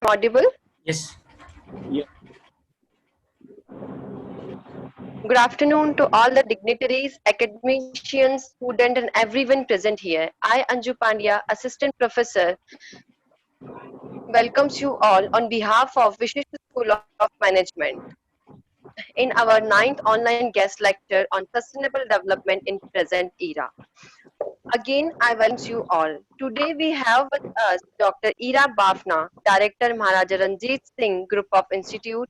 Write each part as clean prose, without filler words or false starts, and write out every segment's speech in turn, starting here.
Audible? Yes. Yeah. Good afternoon to all the dignitaries, academicians, students, and everyone present here. I, Anju Pandya, Assistant Professor, welcomes you all on behalf of Vishisht School of Management in our ninth online guest lecture on sustainable development in present era. Again, I welcome you all. Today we have with us Dr. Ira Bafna, Director Maharaja Ranjit Singh Group of Institute,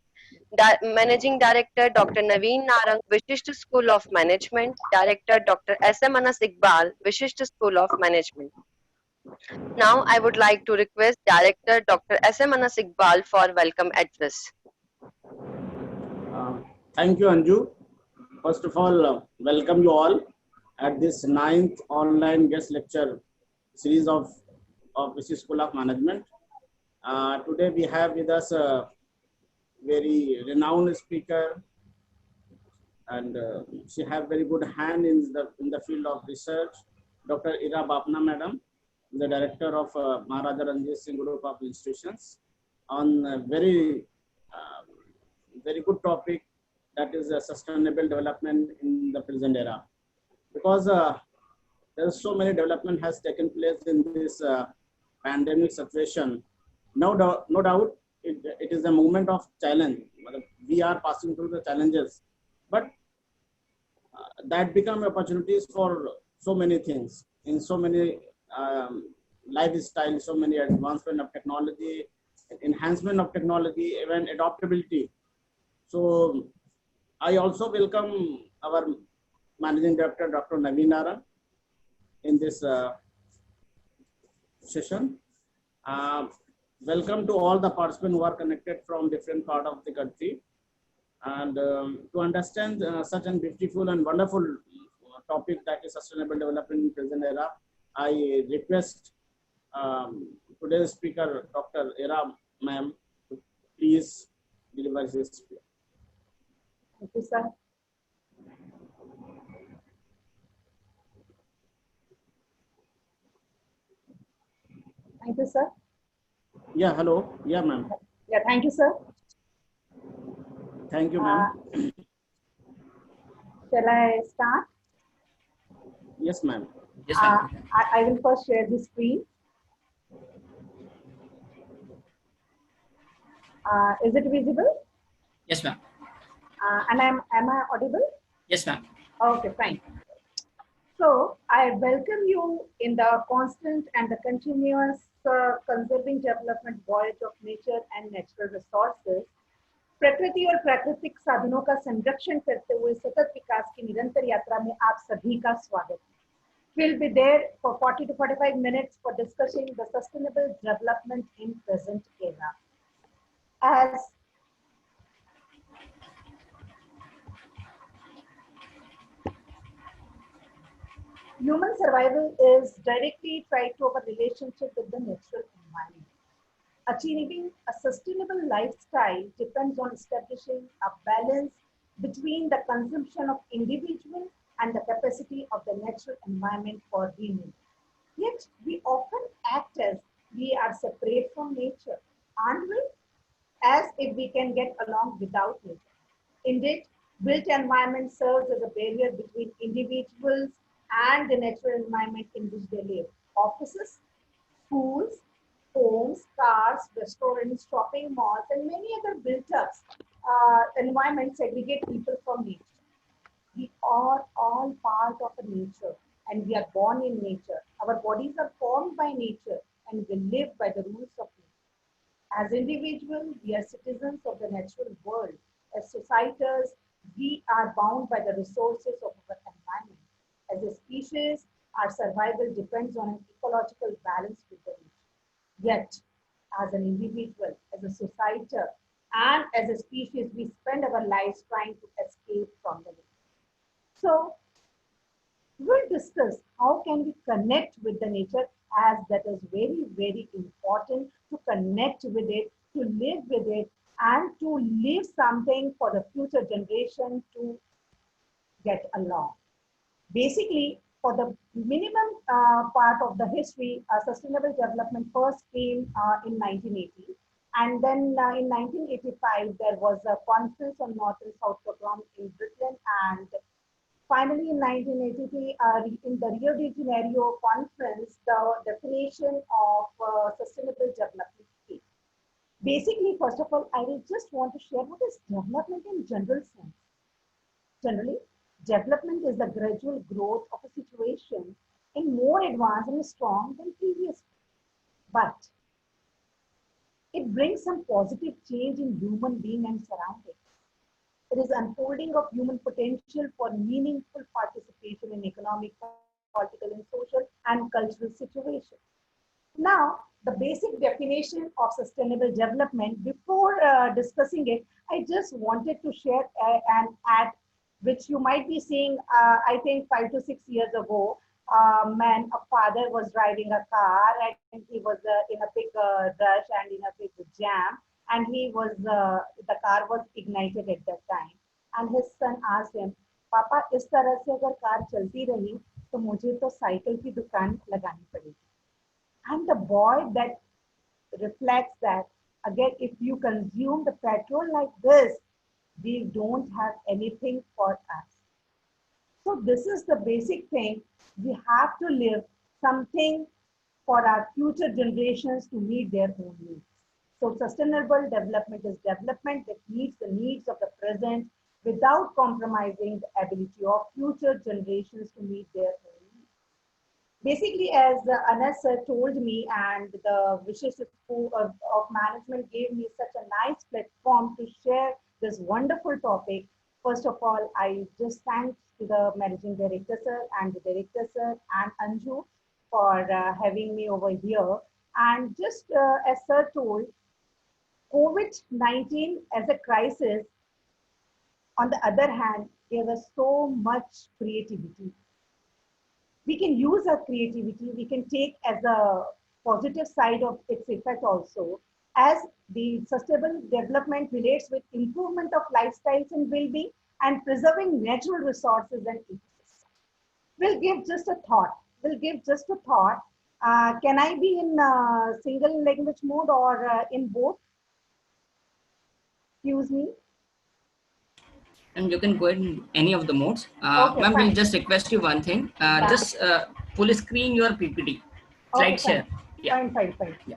Managing Director Dr. Naveen Narang, Vishisht School of Management, Director Dr. S.M. Anas Iqbal, Vishisht School of Management. Now I would like to request Director Dr. S.M. Anas Iqbal for welcome address. Thank you, Anju. First of all, welcome you all at this ninth online guest lecture series of VC School of Management. Today we have with us a very renowned speaker, and she have very good hand in the field of research. Dr. Ira Bapna, Madam, the director of Maharaja Ranjit Singh Group of Institutions, on a very good topic, that is sustainable development in the present era. Because there's so many development has taken place in this pandemic situation. No doubt, it is a moment of challenge. We are passing through the challenges, but that become opportunities for so many things in so many lifestyle, so many advancement of technology, enhancement of technology, even adaptability. So I also welcome our Managing Director, Dr. Naveen Narang, in this session. Welcome to all the participants who are connected from different part of the country. And to understand such a beautiful and wonderful topic, that is sustainable development in present era, I request today's speaker, Dr. Ira ma'am, to please deliver his speech. Thank you, sir. Thank you, sir. Yeah, hello. Yeah, ma'am. Yeah, thank you, sir. Thank you, ma'am. Shall I start? Yes, ma'am. Yes, ma'am. I will first share the screen. Is it visible? Yes, ma'am. And am I audible? Yes, ma'am. Okay, fine. So I welcome you in the constant and the continuous conserving development voyage of nature and natural resources. प्रकृति और प्राकृतिक साधनों का संरक्षण करते हुए सतत विकास की निरंतर यात्रा में आप सभी का स्वागत है. We'll be there for 40 to 45 minutes for discussing the sustainable development in present era. As human survival is directly tied to our relationship with the natural environment. Achieving a sustainable lifestyle depends on establishing a balance between the consumption of individual and the capacity of the natural environment for renewal. Yet we often act as we are separate from nature, aren't we? As if we can get along without nature. Indeed, built environment serves as a barrier between individuals and the natural environment in which they live. Offices, schools, homes, cars, restaurants, shopping malls, and many other built-ups environments segregate people from nature. We are all part of a nature, and we are born in nature. Our bodies are formed by nature, and we live by the rules of nature. As individuals, we are citizens of the natural world. As societies, we are bound by the resources of our environment. As a species, our survival depends on an ecological balance with the nature. Yet, as an individual, as a society, and as a species, we spend our lives trying to escape from the nature. So, we'll discuss how can we connect with the nature, as that is very, very important to connect with it, to live with it, and to leave something for the future generation to get along. Basically, for the minimum part of the history, sustainable development first came in 1980, And then in 1985, there was a conference on North and South Programme in Britain. And finally, in 1983, in the Rio de Janeiro conference, the definition of sustainable development came. Basically, first of all, I will just want to share what is development in general sense. Generally, development is the gradual growth of a situation in more advanced and strong than previous. But it brings some positive change in human being and surroundings. It is unfolding of human potential for meaningful participation in economic, political, and social and cultural situations. Now, the basic definition of sustainable development, before discussing it, I just wanted to share an ad which you might be seeing, I think 5 to 6 years ago. A father was driving a car and he was in a big rush and in a big jam, and the car was ignited at that time. And his son asked him, "Papa, इस तरह से अगर car चलती रही तो मुझे तो cycle की दुकान लगानी पड़ेगी." And the boy that reflects that, again, if you consume the petrol like this, we don't have anything for us. So this is the basic thing. We have to live something for our future generations to meet their own needs. So sustainable development is development that meets the needs of the present without compromising the ability of future generations to meet their own needs. Basically, as Anas told me, and the Wishes School of Management gave me such a nice platform to share this wonderful topic. First of all, I just thank to the Managing Director, sir, and the Director, sir, and Anju for having me over here. And just as sir told, COVID-19 as a crisis, on the other hand, gave us so much creativity. We can use our creativity, we can take as a positive side of its effect also, as the sustainable development relates with improvement of lifestyles and well-being and preserving natural resources and ecosystems. We'll give just a thought. Can I be in single language mode or in both? Excuse me. And you can go in any of the modes. Okay, Ma'am, fine. we'll just request you one thing. Yeah. Just full screen your PPT. Slide Okay, share. fine. Yeah. Fine. Yeah.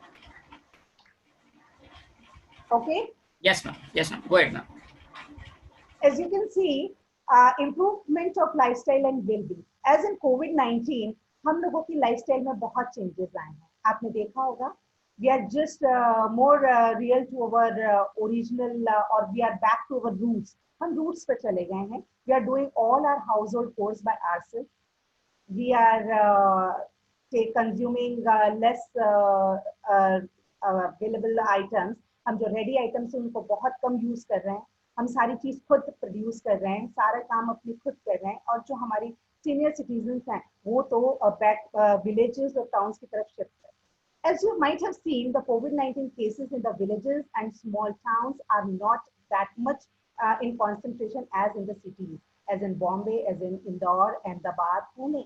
Okay. Yes, ma'am. Yes, ma'am. Go ahead, ma'am. As you can see, improvement of lifestyle and well-being. As in COVID-19, हम लोगों की lifestyle में बहुत changes आए हैं. आपने देखा होगा. We are just more real to our original, or we are back to our roots. हम roots पे चले गए हैं. We are doing all our household chores by ourselves. We are consuming less available items. हम जो ready items हैं उनको बहुत कम use कर रहे हैं. हम सारी चीज खुद प्रोड्यूस कर रहे हैं, सारा काम अपने खुद कर रहे हैं, और जो हमारी सीनियर सिटीजन्स हैं वो तो बैक विलेजेस और टाउन्स की तरफ शिफ्ट है. As you might have seen, the COVID-19 cases in the villages and small towns are not that much in concentration as in the cities, as in Bombay, as in Indore, Ahmedabad, Pune.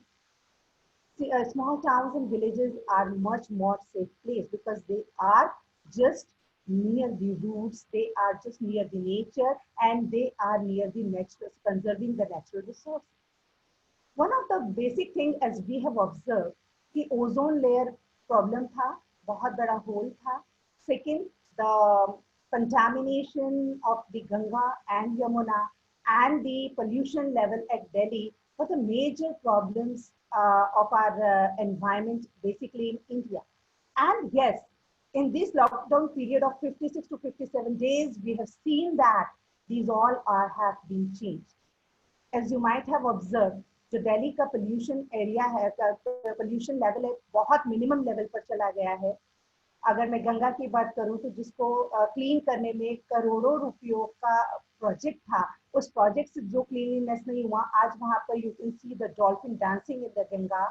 See, small towns and villages are much more safe place because they are just near the roots, they are just near the nature, and they are near the natural, conserving the natural resources. One of the basic things as we have observed, the ozone layer problem था, बहुत बड़ा hole था. Second, the contamination of the Ganga and Yamuna and the pollution level at Delhi were the major problems of our environment basically in India. And yes, in this lockdown period of 56 to 57 days, we have seen that these all have been changed. As you might have observed, जो दिल्ली का pollution area है, pollution level है, बहुत minimum level पर चला गया है. अगर मैं गंगा की बात करूं तो जिसको क्लीन करने में करोड़ों रुपयों का प्रोजेक्ट था, उस प्रोजेक्ट से जो क्लीनलीनेस नहीं हुआ, आज वहां पर you can see the dolphin dancing in the Ganga.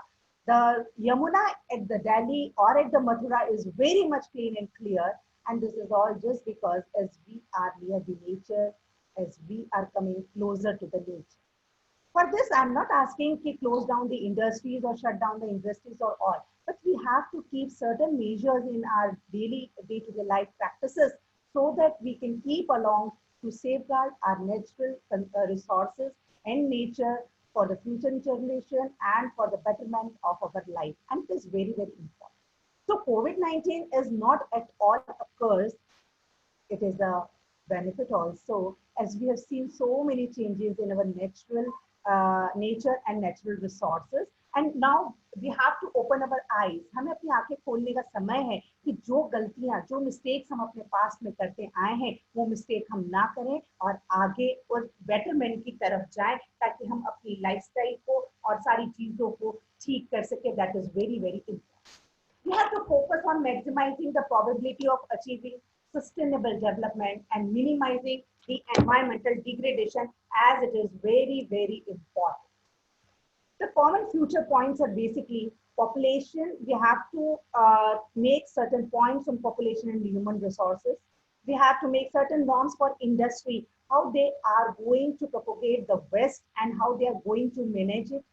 The Yamuna at the Delhi or at the Mathura is very much clean and clear, and this is all just because as we are near the nature, as we are coming closer to the nature. For this, I'm not asking to close down the industries or shut down the industries or all. but we have to keep certain measures in our daily day-to-day life practices so that we can keep along to safeguard our natural resources and nature for the future generation and for the betterment of our life. And it is very, very important. So COVID-19 is not at all a curse. It is a benefit also, as we have seen so many changes in our natural nature and natural resources. And now we have to open our eyes. हमें अपनी आंखें खोलने का समय है कि जो गलतियां, जो मिस्टेक्स हम अपने पास में करते आए हैं, वो मिस्टेक हम ना करें और आगे और बेटरमेंट की तरफ जाएं, ताकि हम अपनी लाइफस्टाइल को और सारी चीजों को ठीक कर सके. That is very, very important. We have to focus on maximizing the probability of achieving sustainable development and minimizing the environmental degradation, as it is very, very important. The common future points are basically population. We have to make certain points on population and human resources. We have to make certain norms for industry, how they are going to propagate the waste and how they are going to manage it.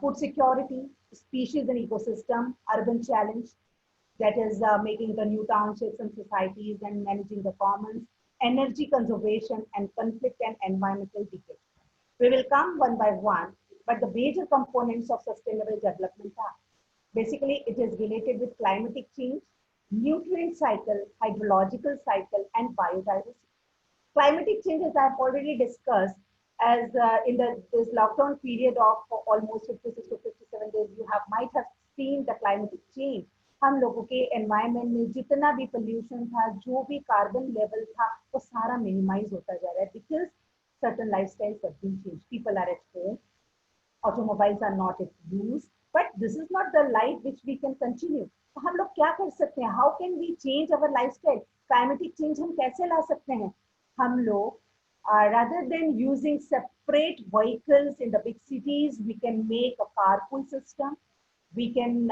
Food security, species and ecosystem, urban challenge, that is making the new townships and societies and managing the commons, energy conservation and conflict and environmental decay. We will come one by one, but the major components of sustainable development are basically it is related with climatic change, nutrient cycle, hydrological cycle, and biodiversity. Climatic change, as I've already discussed, as in this lockdown period of almost 56 to 57 days, you might have seen the climatic change. हम लोगों के environment में जितना भी pollution था, जो भी carbon level था, वो सारा मिनिमाइज होता जा रहा है because certain lifestyles have been changed. People are at home, automobiles are not at use, but this is not the life which we can continue. तो हम लोग क्या कर सकते हैं? How can we change our lifestyle? Climatic change हम कैसे ला सकते हैं? हम लोग rather than using separate vehicles in the big cities, we can make a carpool system. We can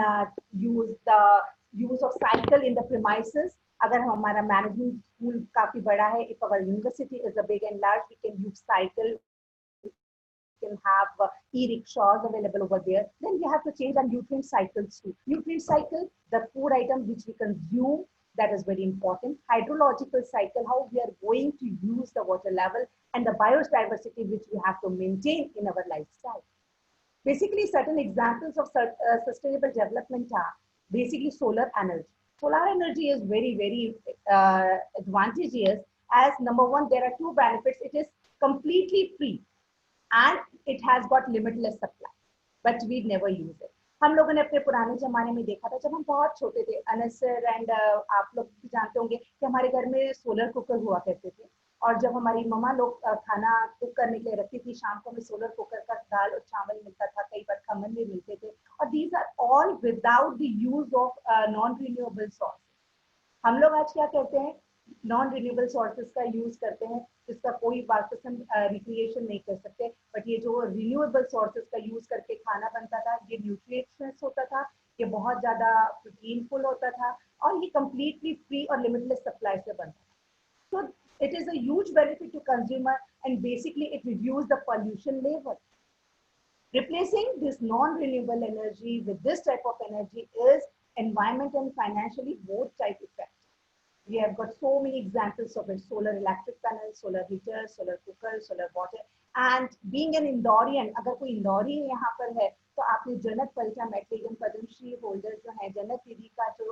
use the use of cycle in the premises. अगर हमारा management school काफी बड़ा है, if our university is a big and large, we can use cycle. We can have e-rickshaws available over there. Then we have to change our nutrient cycles too. Nutrient cycle, the food items which we consume, that is very important. Hydrological cycle, how we are going to use the water level, and the biodiversity which we have to maintain in our lifestyle. Basically, certain examples of sustainable development are basically solar energy. Solar energy is very, very advantageous as number one, there are two benefits. It is completely free and it has got limitless supply, but we never use it. हम लोगों ने अपने पुराने जमाने में देखा था जब हम बहुत छोटे थे, अनस सर एंड आप लोग भी जानते होंगे कि हमारे घर में सोलर कुकर हुआ करते थे और जब हमारी मम्मा लोग खाना कुक करने के लिए रखती थी शाम को हमें सोलर कुकर का दाल और चावल मिलता था, कई बार खमन भी मिलते थे और these are all without the use of non renewable source. हम लोग आज क्या करते हैं? नॉन रिन्यूएबल सोर्सेज का यूज करते हैं जिसका कोई वास्तव रिक्रिएशन नहीं कर सकते, बट ये जो रिन्यूएबल सोर्सेज का यूज करके खाना बनता था ये न्यूट्रिशियस होता था, ये बहुत ज्यादा प्रोटीनफुल होता था और ये कंप्लीटली फ्री और लिमिटलेस सप्लाई से बनता था. So it is a huge benefit to consumer and basically it reduces the pollution level. Replacing this non-renewable energy with this type of energy is environment and financially both type effective. We have got so many examples of it: solar electric panels, solar heaters, solar cookers, solar water. And being an Indorian, अगर कोई इंदौरी यहाँ पर है तो आपने जनक पलटा मैट्रिगन Padmashri holder जो है जनक दीदी का जो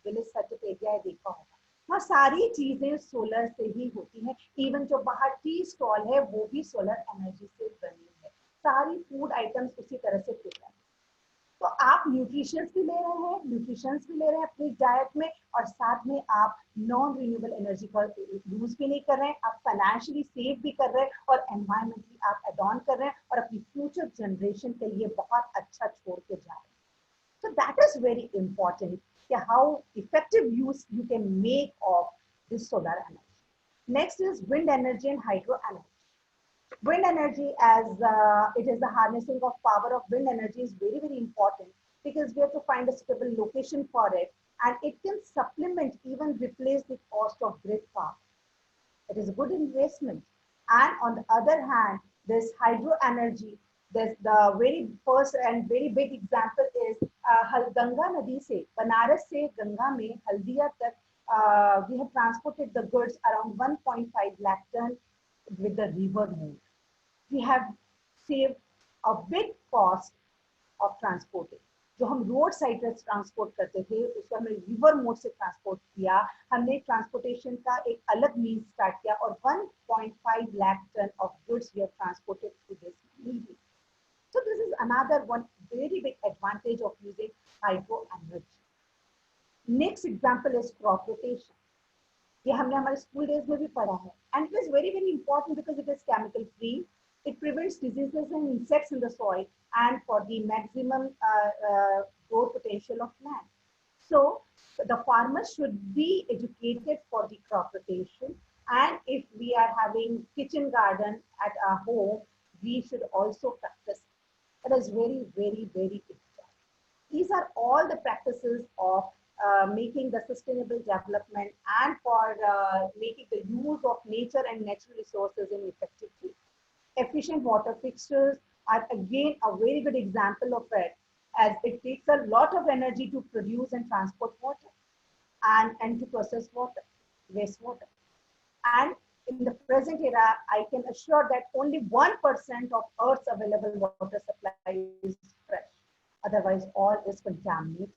विलेज सर्किट एरिया है देखा होगा, वहाँ सारी चीजें सोलर से ही होती हैं. इवन जो बाहर टी स्टॉल है वो भी सोलर एनर्जी से बनी है. सारी फूड आइटम्स उसी तरह से कुक है. तो आप न्यूट्रिशंस भी ले रहे हैं अपनी डाइट में और साथ में आप नॉन रिन्यूएबल एनर्जी का यूज भी नहीं कर रहे हैं, आप फाइनेंशियली सेव भी कर रहे हैं और एनवायरमेंटली आप एड ऑन कर रहे हैं और अपनी फ्यूचर जनरेशन के लिए बहुत अच्छा छोड़ के जा रहे हैं. So that is very important, how effective use you can make of this solar energy. Next is wind energy and hydro energy. Wind energy, as it is the harnessing of power of wind energy, is very, very important because we have to find a suitable location for it and it can supplement, even replace the cost of grid power. It is a good investment. And on the other hand, this hydro energy There's the very first and very big example is Ganga Nadi se, Banaras se Ganga mein Haldia tak, we have transported the goods around 1.5 lakh ton with the river mode. We have saved a big cost of transporting. जो हम road side से transport करते थे उसको हमने river mode से transport किया, हमने ट्रांसपोर्टेशन का एक अलग मीन स्टार्ट किया और 1.5 lakh ton of goods we have transported through this medium. So this is another one very big advantage of using hydro energy. Next example is crop rotation. ये हमने हमारे स्कूल डेज में भी पढ़ा है and it is very very important because it is chemical free. It prevents diseases and insects in the soil and for the maximum growth potential of land. So the farmers should be educated for the crop rotation, and if we are having kitchen garden at our home, we should also practice. That is very very very important. These are all the practices of making the sustainable development and for making the use of nature and natural resources in effective way. Efficient water fixtures are again a very good example of it, as it takes a lot of energy to produce and transport water and to process water, wastewater. And in the present era, I can assure that only 1% of Earth's available water supply is fresh. Otherwise, all is contaminated.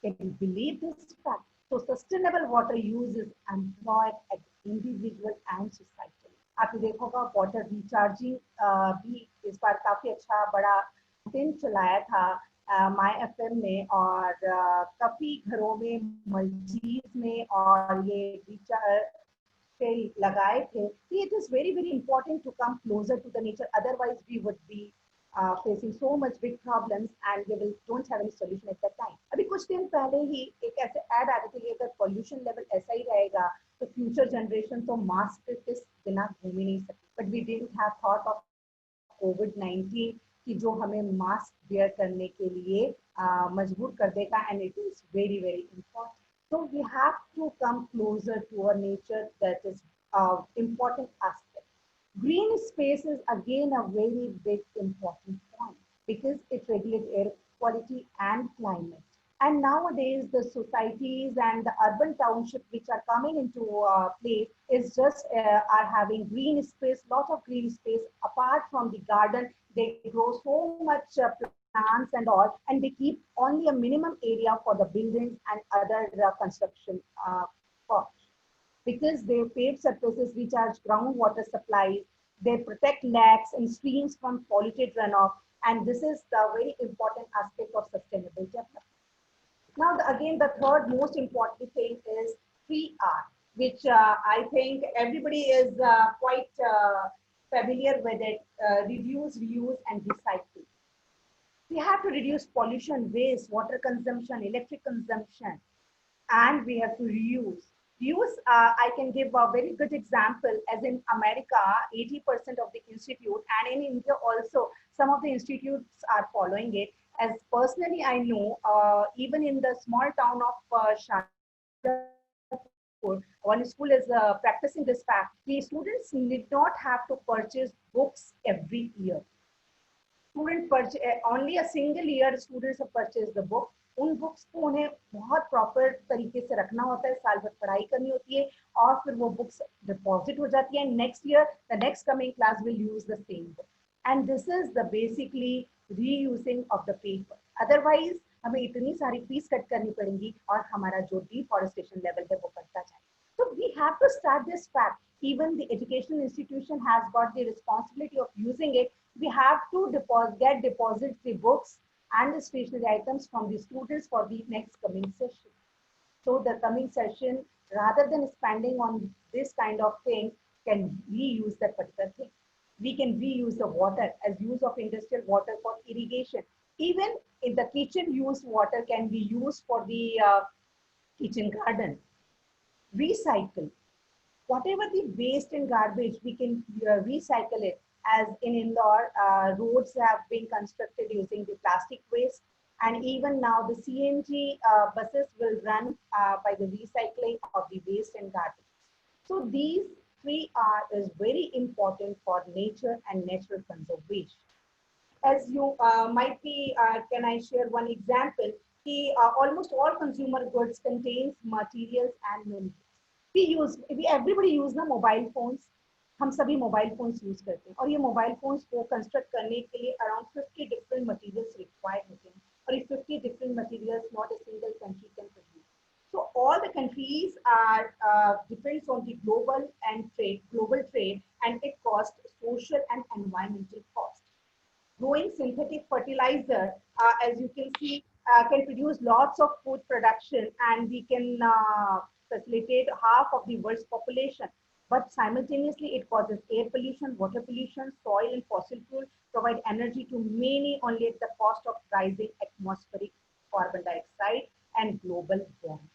Can you believe this fact? So sustainable water use is employed at individual and society. आपने देखा होगा water recharging भी इस बार काफी अच्छा बड़ा campaign चलाया था माय एफएम ने और काफी घरों में मस्जिद में और ये रिचार्ज लगाए थे. It is very very important to come closer to the nature, otherwise we would be facing so much big problems and we don't have any solution at that time. अभी कुछ दिन पहले ही एक ऐसे ऐड आ रही थी, अगर पोल्यूशन लेवल ऐसा ही रहेगा तो फ्यूचर जनरेशन तो मास्क के बिना घूम ही नहीं सकती. But we didn't have thought of कोविड-19 कि जो हमें मास्क वेयर करने के लिए मजबूर कर देगा, and it is very very important. So we have to come closer to our nature. That is important aspect. Green space is again a very big important point because it regulates air quality and climate. And nowadays the societies and the urban townships which are coming into play is just are having green space, lot of green space. Apart from the garden, they grow so much plants and all, and they keep only a minimum area for the buildings and other construction costs. Because they pave surfaces recharge groundwater supplies, they protect lakes and streams from polluted runoff, and this is the very important aspect of sustainable development. Now, again, the third most important thing is 3R, which I think everybody is quite familiar with it, reduce, reuse, and recycle. We have to reduce pollution, waste, water consumption, electric consumption, and we have to reuse. Reuse, I can give a very good example, as in America, 80% of the institute, and in India also, some of the institutes are following it. As personally, I know, even in the small town of Shahjahanpur, one school is practicing this fact. The students did not have to purchase books every year. Student purchase, only a single year students have purchased the book. उन books को उन्हें बहुत proper तरीके से रखना होता है, साल भर पढ़ाई करनी होती है और फिर वो बुक्स डिपॉजिट हो जाती है. Next year the next coming class will use the same book, and this is the basically reusing of the paper. Otherwise हमें इतनी सारी फीस कट करनी पड़ेगी और हमारा जो डिफॉरेस्टेशन लेवल है वो बढ़ता जाए. So we have to start this fact. Even the educational institution has got the responsibility of using it. We have to deposit the books and the stationery items from the students for the next coming session. So the coming session, rather than spending on this kind of thing, can reuse that particular thing. We can reuse the water as use of industrial water for irrigation. Even in the kitchen used water can be used for the kitchen garden. Recycle. Whatever the waste and garbage, we can recycle it. As in Indore, roads have been constructed using the plastic waste, and even now the CNG buses will run by the recycling of the waste and garbage. So these 3R is very important for nature and natural conservation. As you might be, can I share one example? Almost all consumer goods contains materials and minerals. Everybody use ना mobile phones. हम सभी mobile phones use करते हैं और ये mobile phones को construct करने के लिए अराउंड 50 डिफरेंट मटेरियल्स रिक्वायर्ड होते हैं और ये 50 different materials not a single country can produce. So all the countries are depends on the global trade, and it costs social and environmental cost. Growing synthetic fertilizer, as you can see, can produce lots of food production, and we can facilitate half of the world's population. But simultaneously, it causes air pollution, water pollution, soil and fossil fuel provide energy to many only at the cost of rising atmospheric carbon dioxide and global warming.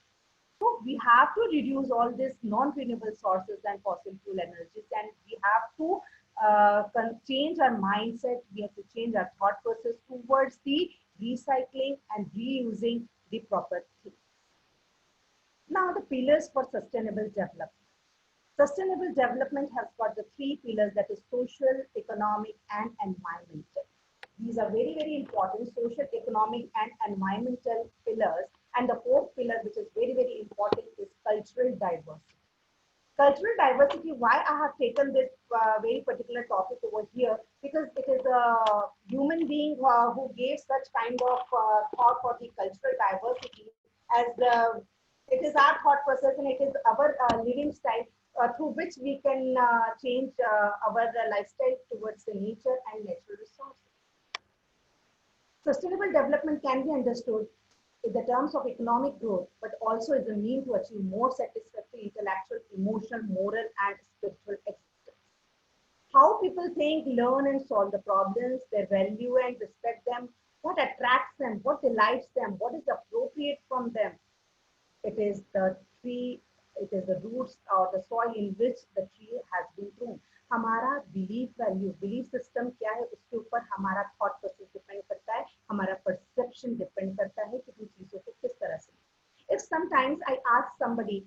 So we have to reduce all these non-renewable sources and fossil fuel energies, and we have to change our mindset. We have to change our thought process towards the recycling and reusing the proper things. Now, the pillars for sustainable development. Sustainable development has got the 3 pillars, that is social, economic, and environmental. These are very, very important: social, economic, and environmental pillars. And the 4th pillar, which is very, very important, is cultural diversity. Cultural diversity, why I have taken this very particular topic over here, because it is a human being who gave such kind of thought for the cultural diversity, as it is our thought process and it is our living style through which we can change our lifestyle towards the nature and natural resources. Sustainable development can be understood in the terms of economic growth, but also is a mean to achieve more satisfactory intellectual, emotional, moral, and spiritual existence. How people think, learn, and solve the problems, their value and respect them, what attracts them, what delights them, what is appropriate from them. It is the tree, it is the roots or the soil in which the tree has been grown. हमारा belief system क्या है, उसके ऊपर हमारा thought process depend करता है, हमारा perception depend करता है कि उन चीजों को किस तरह से. If sometimes I ask somebody,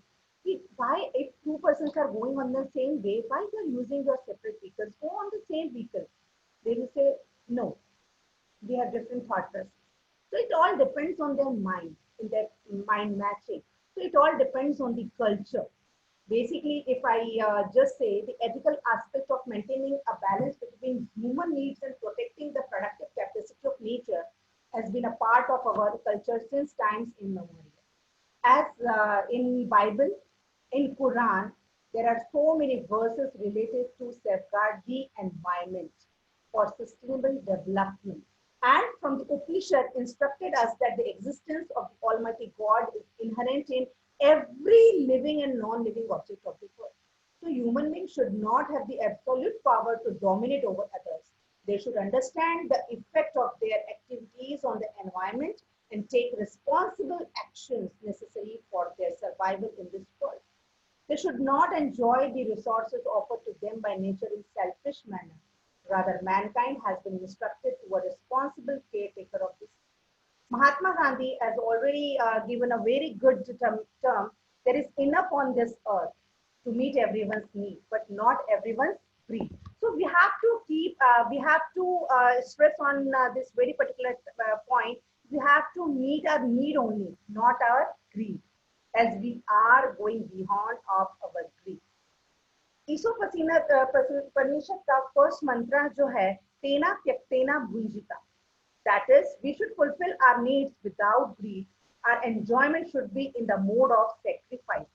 why if 2 persons are going on the same way, why you are using your separate vehicles? Go on the same vehicle. They will say no, they have different thought process. So it all depends on their mind, in their mind matching. So it all depends on the culture. Basically, if I just say the ethical aspect of maintaining a balance between human needs and protecting the productive capacity of nature has been a part of our culture since times immemorial. As in Bible, in Quran, there are so many verses related to safeguard the environment for sustainable development. And from the Upanishad instructed us that the existence of the Almighty God is inherent in every living and non-living object of the world. So human beings should not have the absolute power to dominate over others. They should understand the effect of their activities on the environment and take responsible actions necessary for their survival in this world. They should not enjoy the resources offered to them by nature in selfish manner. Rather, mankind has been instructed to a responsible caretaker of this. Mahatma Gandhi has already given a very good term, there is enough on this earth to meet everyone's need, but not everyone's greed. So we have to keep, stress on this very particular point. We have to meet our need only, not our greed, as we are going beyond of our greed. Ishopanishad का first मंत्र जो है तेना त्यक्तेना भुंजिता. That is, we should fulfill our needs without greed. Our enjoyment should be in the mode of sacrifice.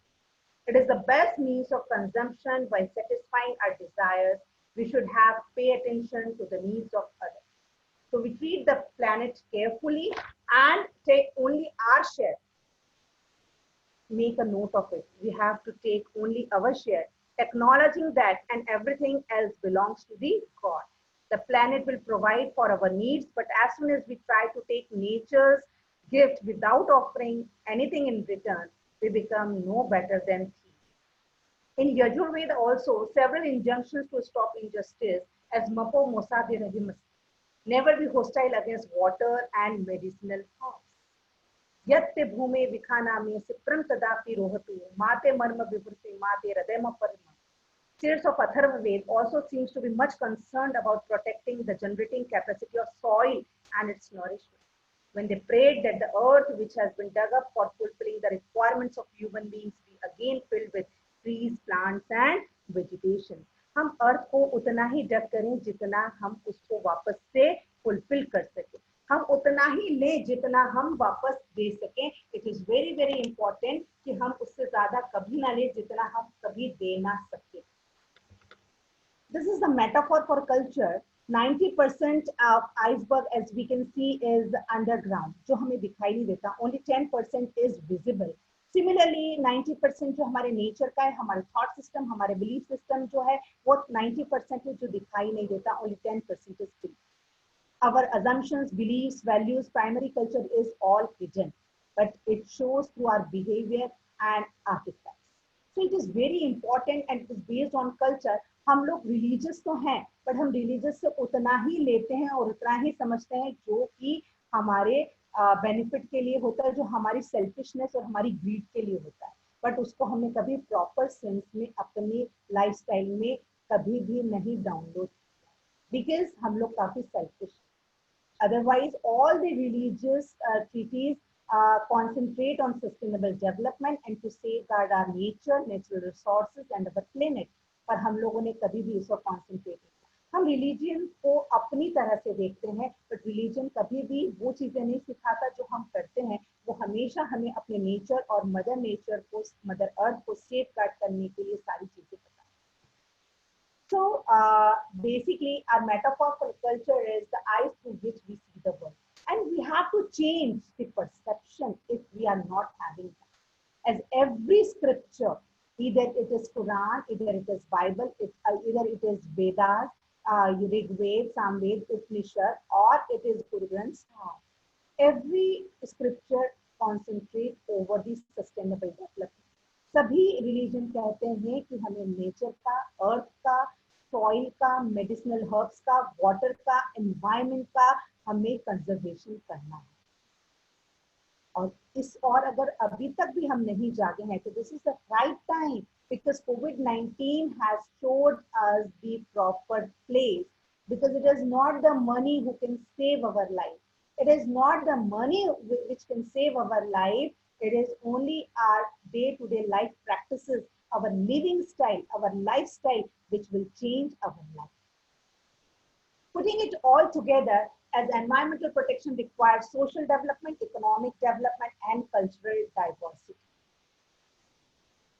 It is the best means of consumption by satisfying our desires. We should pay attention to the needs of others. So we treat the planet carefully and take only our share. Make a note of it. We have to take only our share, acknowledging that and everything else belongs to the God. The planet will provide for our needs, but as soon as we try to take nature's gift without offering anything in return, we become no better than thieves. In Yajurveda also, several injunctions to stop injustice, as Mapo Mosadi Rahimas. Never be hostile against water and medicinal herbs. Yatte bhume vikhana me sipram tadapi rohatu, mate marma vivruti mate radema parma. seers of Atharva Ved also seems to be much concerned about protecting the generating capacity of soil and its nourishment. When they prayed that the earth which has been dug up for fulfilling the requirements of human beings be again filled with trees, plants and vegetation. हम अर्थ को उतना ही डग करें जितना हम उसको वापस से fulfil कर सकें, हम उतना ही लें जितना हम वापस दे सकें. It is very very important कि हम उससे ज्यादा कभी ना लें जितना हम कभी दे ना सकें. This is the metaphor for culture. 90% of iceberg, as we can see, is underground, जो हमें दिखाई नहीं देता. Only 10% is visible. Similarly, 90% जो हमारे नेचर का है, हमारे थॉट सिस्टम, हमारे बिलीफ सिस्टम जो है, वो 90% है जो दिखाई नहीं देता. Only 10% is visible. Our assumptions, beliefs, values, primary culture is all hidden, but it shows through our behavior and artifacts. So it is very important and it is based on culture. हम लोग religious तो हैं, but हम religious से उतना ही लेते हैं और उतना ही समझते हैं जो कि हमारे बेनिफिट के लिए होता है, जो हमारी सेल्फिशनेस और हमारी ग्रीड के लिए होता है, बट उसको हमें कभी प्रॉपर सेंस में अपनी लाइफस्टाइल में कभी भी नहीं डाउनलोड, बिकॉज हम लोग काफी selfish. Otherwise, all the religious treaties concentrate on sustainable development and to safeguard our nature, natural resources and our planet. पर हम लोगों ने कभी भी इस पर कॉन्सेंट्रेट नहीं किया. हम रिलीजन को अपनी तरह से देखते हैं, बट रिलीजन कभी भी वो चीजें नहीं सिखाता जो हम करते हैं. वो हमेशा हमें अपने नेचर और मदर नेचर को, मदर अर्थ को सेफगार्ड करने के लिए सारी चीजें बताते हैं. So basically, our metaphor for culture is the eyes through which we see the world, and we have to change the perception if we are not having that. As every scripture, either it is Quran, either it is Bible, either it is Vedas, Rig Ved, Samved, Upanishad, or it is Guru Granth Sahib. Every scripture concentrates over the sustainable development. सभी religion कहते हैं कि हमें nature का, अर्थ का, soil का, medicinal herbs का, water का, एनवायरनमेंट का हमें कंजर्वेशन करना है. और अगर अभी तक भी हम नहीं जागे हैं तो this is the right time, because COVID-19 has showed us the proper place, because it is not the money who can save our life, it is not the money which can save our life, it is only our day-to-day life practices, our living style, our lifestyle which will change our life. Putting it all together, as environmental protection requires social development, economic development and cultural diversity.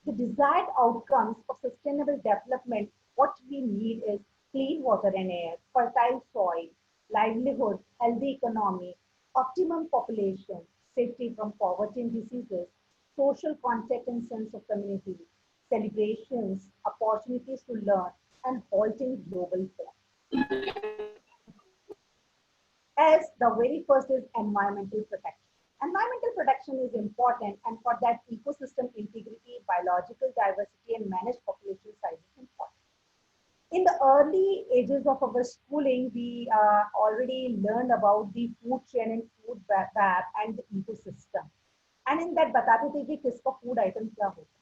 The desired outcomes of sustainable development, what we need is clean water and air, fertile soil, livelihood, healthy economy, optimum population, safety from poverty and diseases, social contact and sense of community, celebrations, opportunities to learn, and halting global growth. As the very first is environmental protection. Environmental protection is important, and for that ecosystem integrity, biological diversity, and managed population size is important. In the early ages of our schooling, we already learned about the food chain and food web and the ecosystem. And in that बताते थे कि किसका food item क्या होता है.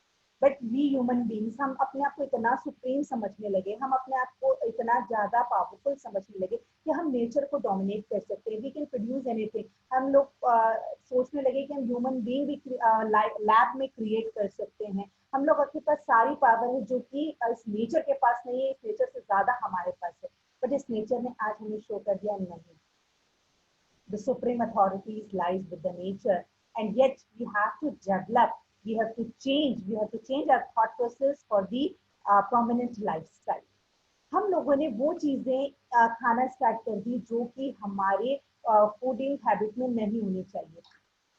But we human beings, हम अपने आप को इतना सुप्रीम समझने लगे, हम अपने आप को इतना ज्यादा पावरफुल समझने लगे कि हम नेचर को डोमिनेट कर सकते हैं. We can produce anything. हम लोग सोचने लगे कि हम ह्यूमन बीइंग भी लैब में क्रिएट कर सकते हैं. हम लोग के पास सारी पावर है जो कि इस नेचर के पास नहीं है, इस नेचर से ज्यादा हमारे पास है. बट इस नेचर ने आज हमें शो कर दिया नहीं. The supreme authorities lies with the nature, and yet we have to develop, we have to change our thought process for the prominent lifestyle. हम लोगों ने वो चीजें खाना स्टार्ट कर दी जो कि हमारे फूडिंग हैबिट में नहीं होनी चाहिए.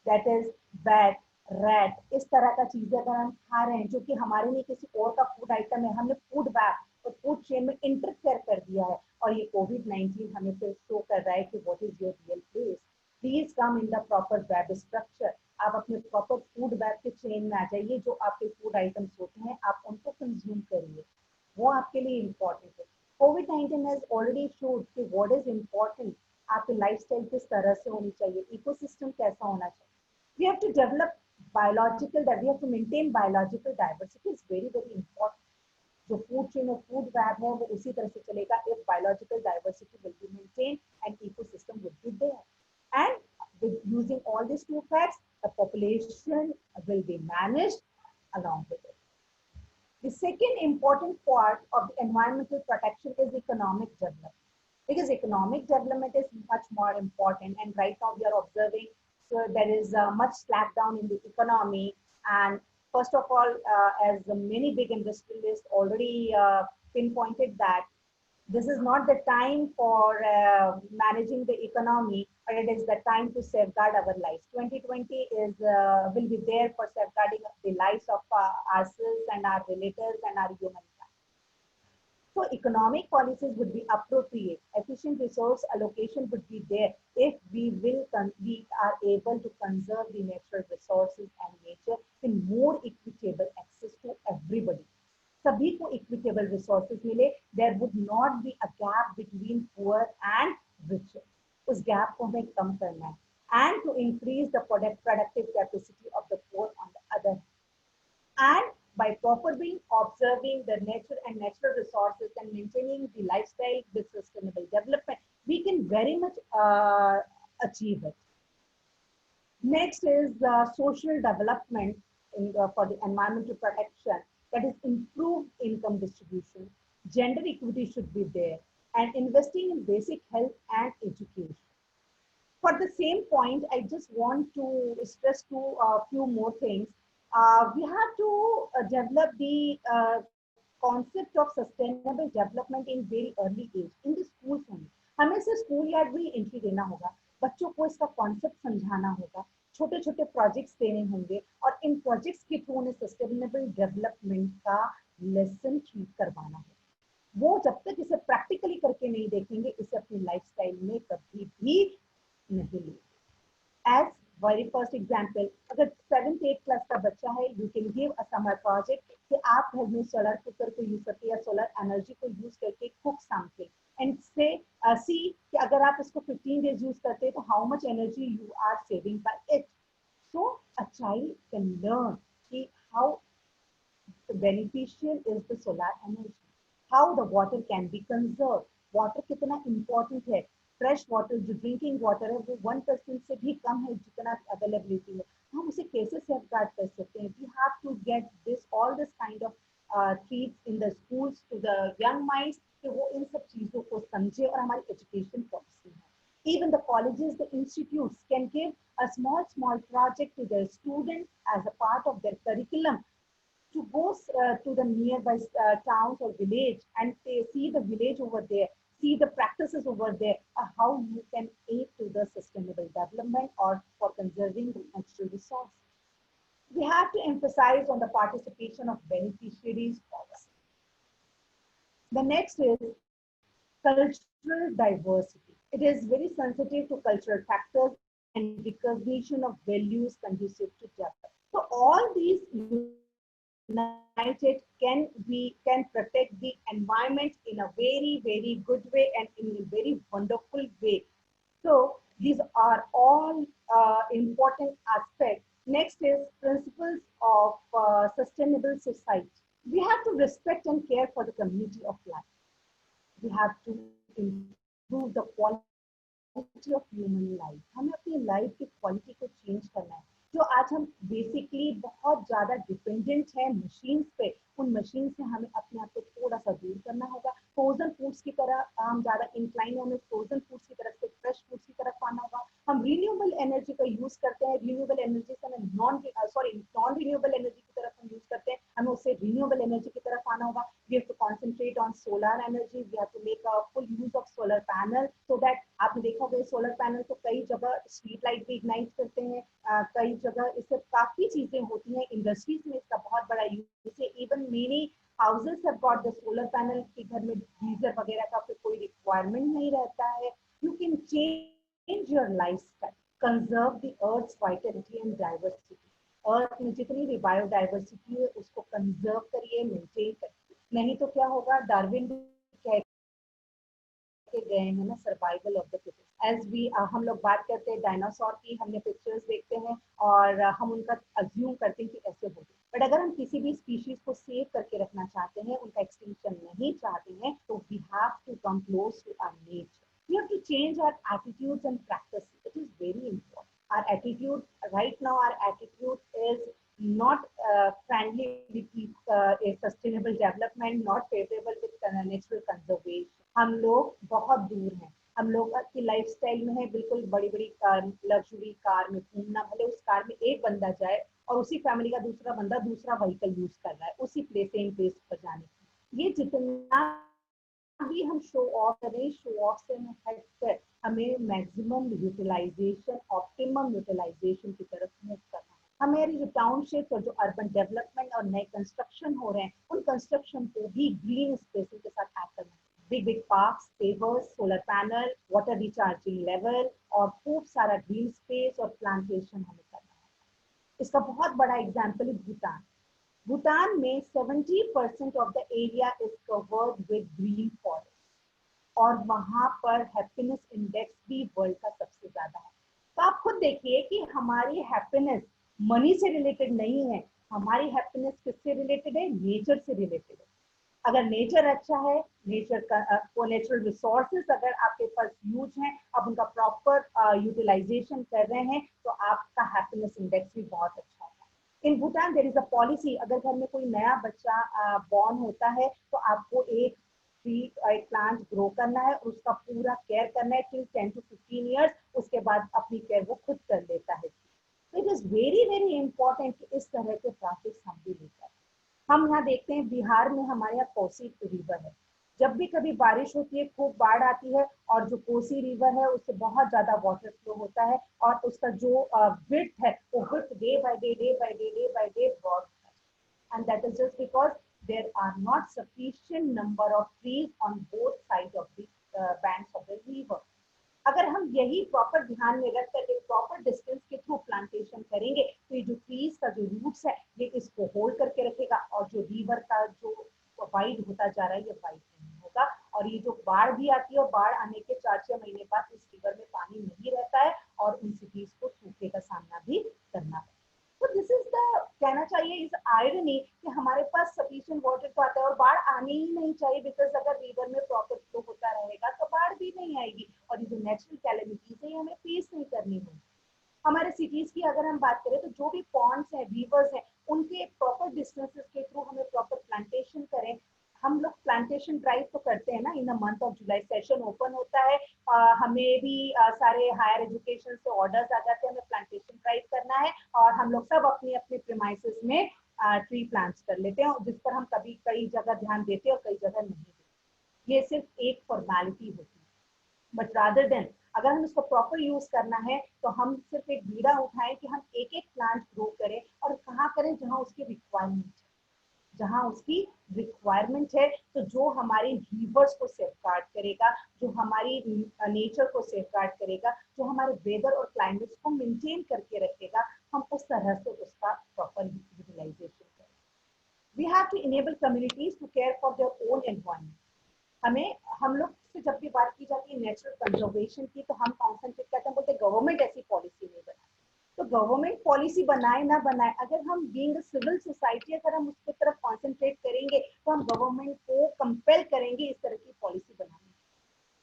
दैट इज बैट, रैट, इस तरह का चीजें अगर हम खा रहे हैं जो कि हमारे लिए किसी और का फूड आइटम है, हमने फूड बैग और फूड चेन में इंटरफेयर कर दिया है. और ये COVID-19 हमें फिर शो कर रहा है कि what is your real place. Please come in the proper web structure. आप अपने प्रॉपर फूड वेब के चेन में आ जाइए. जो आपके फूड आइटम्स होते हैं आप उनको कंज्यूम करिए, वो आपके लिए इम्पोर्टेंट है. COVID-19 हैज ऑलरेडी शोड कि व्हाट इज इम्पोर्टेंट. आपकी लाइफस्टाइल किस तरह से होनी चाहिए, इकोसिस्टम कैसा होना चाहिए. We have to develop we have to maintain biological diversity is very, very important. जो फूड चेन और फूड वेब है वो उसी तरह से चलेगा if biological diversity will be maintained and ecosystem will be there. And with using all these two facts, the population will be managed along with it. The second important part of the environmental protection is economic development, because economic development is much more important. And right now we are observing, so there is much slack down in the economy. And first of all, as many big industrialists already pinpointed that this is not the time for managing the economy, but it is the time to safeguard our lives. 2020 is will be there for safeguarding the lives of ourselves and our relatives and our human life. So economic policies would be appropriate. Efficient resource allocation would be there if we are able to conserve the natural resources and nature in more equitable access to everybody. सभी को equitable resources मिले, there would not be a gap between poor and rich. उस gap को हमें कम करना है, and to increase the productive capacity of the poor on the other hand. And by properly observing the nature and natural resources and maintaining the lifestyle with sustainable development, we can very much achieve it. Next is social development for the environmental protection, that is improved income distribution. Gender equity should be there, and investing in basic health and education. For the same point, I just want to stress a few more things. We have to develop the concept of sustainable development in very early age, in the schools only. हमें से school yard में entry देना होगा, बच्चों को इसका concept समझाना होगा, छोटे छोटे प्रोजेक्ट्स देने होंगे, और इन प्रोजेक्ट्स के थ्रू उन्हें सस्टेनेबल डेवलपमेंट का लेसन ट्रीट करवाना है. वो जब तक इसे प्रैक्टिकली करके नहीं देखेंगे, इसे अपनी लाइफस्टाइल में कभी भी नहीं लेंगे. As very first example, अगर 7th 8th क्लास का बच्चा है, you can give a summer project कि आप घर में सोलर कुकर को यूज करके या सोलर एनर्जी को यूज करके कुक समथिंग, एंड से सी कि अगर आप इसको 15 days यूज करते हैं तो how much energy you are saving by it. So a child can learn कि how beneficial is the solar energy, how the water can be conserved, water कितना important है, फ्रेश वाटर जो drinking water है वो 1% से भी कम है जितना अवेलेबिलिटी है, हम उसे कैसे सेफगार्ड कर सकते हैं. We have to get this all this kind of treats in the schools to the young minds कि वो इन सब चीजों को समझे और हमारी एजुकेशन पॉलिसी है. Even the colleges, the institutes can give a small project to their students as a part of their curriculum to go to the nearby towns or village and see the village over there, see the practices over there, how you can aid to the sustainable development or for conserving the natural resource. We have to emphasize on the participation of beneficiaries policy. The next is cultural diversity. It is very sensitive to cultural factors and recognition of values conducive to development. So all these united can protect the environment in a very good way and in a very wonderful way. So these are all important aspects. Next is principles of sustainable society. We have to respect and care for the community of life. We have to improve the quality of human life. हमें अपनी life की quality को change करना है. जो आज हम basically बहुत ज्यादा डिपेंडेंट है मशीन्स पे, उन मशीन से हमें अपने आप को थोड़ा सा दूर करना होगा. फ्रोजन फूड्स की तरह हम ज्यादा इंक्लाइन हमें फ्रोजन फूड्स की तरफ से फ्रेश फूड्स की तरफ आना होगा. हम रिन्यूएबल एनर्जी का यूज करते हैं, रिन्यूएबल एनर्जी से हमें नॉन रिन्यूएबल एनर्जी की तरफ हम यूज करते हैं, हमें उससे रिन्यूएबल एनर्जी की तरफ आना होगा. We have to concentrate on solar energy. We have to make a full use of solar panel so that आपने देखा होगा सोलर पैनल तो कई जगह स्ट्रीट लाइट भी इग्नाइट करते हैं, कई जगह इससे काफी चीजें होती हैं. इंडस्ट्रीज में इसका बहुत बड़ा यूज है. Even many houses have got the solar panel कि घर में गीजर वगैरह का कोई रिक्वायरमेंट नहीं रहता है. You can change your lifestyle, conserve the earth's vitality and diversity. अर्थ में जितनी भी बायोडाइवर्सिटी है उसको कंजर्व करिए, मेंटेन करिए. नहीं तो क्या होगा, डार्विन कहते करके गए हैं ना, survival of the fittest. As we हम लोग बात करते हैं डायनासोर की, हमने पिक्चर्स देखते हैं और हम उनका अज्यूम करते हैं कि ऐसे होते, बट अगर हम किसी भी स्पीशीज को सेव करके रखना चाहते हैं, उनका एक्सटिंक्शन नहीं चाहते हैं, तो we have to come close to our nature. We have to change our attitudes and practice. It is very important. Our attitude right now, our attitude is not friendly with a sustainable development, not favorable with natural conservation. हम लोग बहुत दूर हैं, हम लोग की lifestyle में है बिल्कुल बड़ी बड़ी लग्जरी कार में घूमना, भले उस कार में एक बंदा जाए और उसी फैमिली का दूसरा बंदा दूसरा व्हीकल यूज कर रहा है उसी सेम प्लेस पर जाने की। ये जितना भी हम शो ऑफ करें, शो ऑफ से हटकर हमें मैक्सिमम यूटिलाइजेशन, ऑप्टिमम यूटिलाइजेशन की तरफ मूव करना है। हमारी जो टाउनशिप और जो अर्बन डेवलपमेंट और नए कंस्ट्रक्शन हो रहे हैं, उन कंस्ट्रक्शन को भी ग्रीन स्पेसिंग के साथ ऐड करना है। Big big parks, pavers, solar panel, water recharging level और खूब सारा ग्रीन स्पेस और प्लांटेशन हमें करना है। इसका बहुत बड़ा एग्जाम्पल है भूटान। भूटान में 70% of the area is covered with green forest और वहां पर हैप्पीनेस इंडेक्स भी वर्ल्ड का सबसे ज्यादा है। तो आप खुद देखिए कि हमारी हैप्पीनेस मनी से रिलेटेड नहीं है, हमारी हैप्पीनेस किससे रिलेटेड है? नेचर से रिलेटेड है। अगर नेचर अच्छा है, नेचर का नेचुरल रिसोर्सेज अगर आपके पास यूज हैं, आप उनका प्रॉपर यूटिलाइजेशन कर रहे हैं, तो आपका हैप्पीनेस इंडेक्स भी बहुत अच्छा है। In Bhutan there is a policy, अगर घर में कोई नया बच्चा बॉर्न होता है तो आपको एक प्लांट ग्रो करना है, उसका पूरा केयर करना है टिल 10 to 15 ईयर्स, उसके बाद अपनी केयर वो खुद कर लेता है। तो it is very very important कि इस तरह के प्रैक्टिस हम भी लेकर। हम यहाँ देखते हैं बिहार में हमारे यहाँ कोसी रिवर है, जब भी कभी बारिश होती है खूब बाढ़ आती है और जो कोसी रिवर है उससे बहुत ज्यादा वाटर फ्लो होता है और उसका जो विड्थ है वो width day by day broad है, and that is just because there are not sufficient number of trees on both sides of the banks of the river. अगर हम यही प्रॉपर ध्यान में रख करके प्रॉपर डिस्टेंस के थ्रू प्लांटेशन करेंगे, तो ये जो ट्रीज का जो रूट्स है ये इसको होल्ड करके रखेगा और जो रिवर का जो वाइड होता जा रहा है ये वाइड नहीं होगा। और ये जो बाढ़ भी आती है और बाढ़ आने के 4-6 महीने बाद इस रिवर में पानी नहीं रहता है और उन सिटीज को सूखे का सामना भी करना है। तो दिस इज द कहना चाहिए इस आयरनी कि हमारे पास सफिशिएंट वाटर तो आता है और बाढ़ आनी ही नहीं चाहिए, बिकॉज अगर रिवर में प्रॉपर फ्लो होता रहेगा तो बाढ़ भी नहीं आएगी और ये जो नेचुरल कैलेमिटीज है हमें फेस नहीं करनी होगी। हमारे सिटीज की अगर हम बात करें तो जो भी पॉन्ड्स हैं, रिवर्स हैं, उनके प्रॉपर डिस्टेंसेस के थ्रू हमें प्रॉपर प्लांटेशन करें। हम लोग प्लांटेशन ड्राइव तो करते हैं ना, in the month of July session open होता है, हमें भी सारे हायर एजुकेशन से ऑर्डर्स आ जाते हैं हमें प्लांटेशन ड्राइव करना है और हम लोग सब अपनी अपनी प्रीमाइसेस में ट्री प्लांट्स कर लेते हैं, जिस पर हम कभी कई जगह ध्यान देते हैं और कई जगह नहीं देते। ये सिर्फ एक फॉर्मेलिटी होती है, बट रादर देन अगर हम इसको प्रॉपर यूज करना है तो हम सिर्फ एक बीड़ा उठाएं कि हम एक एक प्लांट ग्रो करें और कहाँ करें जहाँ उसकी रिक्वायरमेंट है, जहां उसकी रिक्वायरमेंट है। तो जो हमारी रिवर्स को सेफगार्ड करेगा, जो हमारी नेचर को सेफगार्ड करेगा, जो हमारे वेदर और क्लाइमेट को मेंटेन करके रखेगा, हम उस तरह से उसका प्रॉपर यूटिलाइजेशन करें। We have to enable communities to care for their own environment. हम लोग से जब भी बात की जाती है नेचुरल कंजर्वेशन की, तो हम कॉन्सेंट्रेट करते हैं, बोलते गवर्नमेंट ऐसी पॉलिसी नहीं बनाए। तो गवर्नमेंट पॉलिसी बनाए ना बनाए, अगर हम बीइंग सिविल सोसाइटी अगर हम उसकी तरफ कॉन्सेंट्रेट करेंगे तो हम गवर्नमेंट को कंपेल करेंगे इस तरह की पॉलिसी बनाने।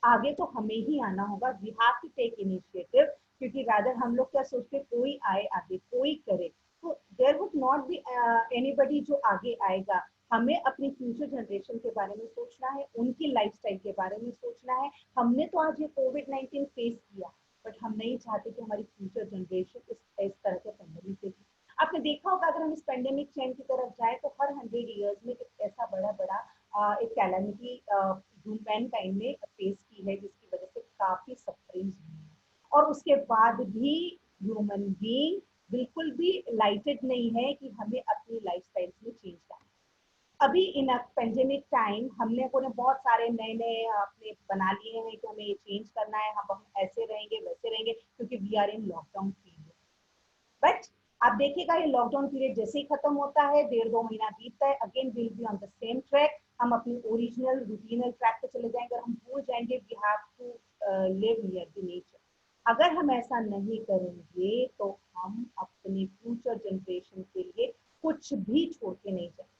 आगे तो हमें ही आना होगा, we have to take initiative, क्योंकि रादर हम लोग क्या सोचते कोई आए आगे कोई करे, तो there would not be anybody जो आगे आएगा। हमें अपनी फ्यूचर जनरेशन के बारे में सोचना है, उनकी लाइफस्टाइल के बारे में सोचना है। हमने तो आज ये कोविड-19 फेस किया, बट हम नहीं चाहते कि हमारी फ्यूचर जनरेशन इस तरह के पेंडेमिक से। आपने देखा होगा अगर हम इस पेंडेमिक चेन की तरफ जाए तो हर 100 ईयर्स में एक ऐसा बड़ा एक कैलेमिटी ह्यूमन काइंड ने फेस की है, जिसकी वजह से काफी सफरिंग्स हुई है और उसके बाद भी ह्यूमन बीइंग बिल्कुल भी लाइटेड नहीं है कि हमें अपनी लाइफस्टाइल में चेंज करना। अभी इन पेंडेमिक टाइम हमने को बहुत सारे नए नए अपने बना लिए हैं कि हमें ये चेंज करना है, हम ऐसे रहेंगे वैसे रहेंगे, क्योंकि we are in lockdown period. But आप देखिएगा ये लॉकडाउन पीरियड जैसे ही खत्म होता है, 1.5-2 महीना बीतता है, again will be on the same track. हम अपनी ओरिजिनल रूटीनल ट्रैक पे चले जाएंगे और हम भूल जाएंगे we have to live near the nature. अगर हम ऐसा नहीं करेंगे तो हम अपने फ्यूचर जनरेशन के लिए कुछ भी छोड़ के नहीं जाएंगे।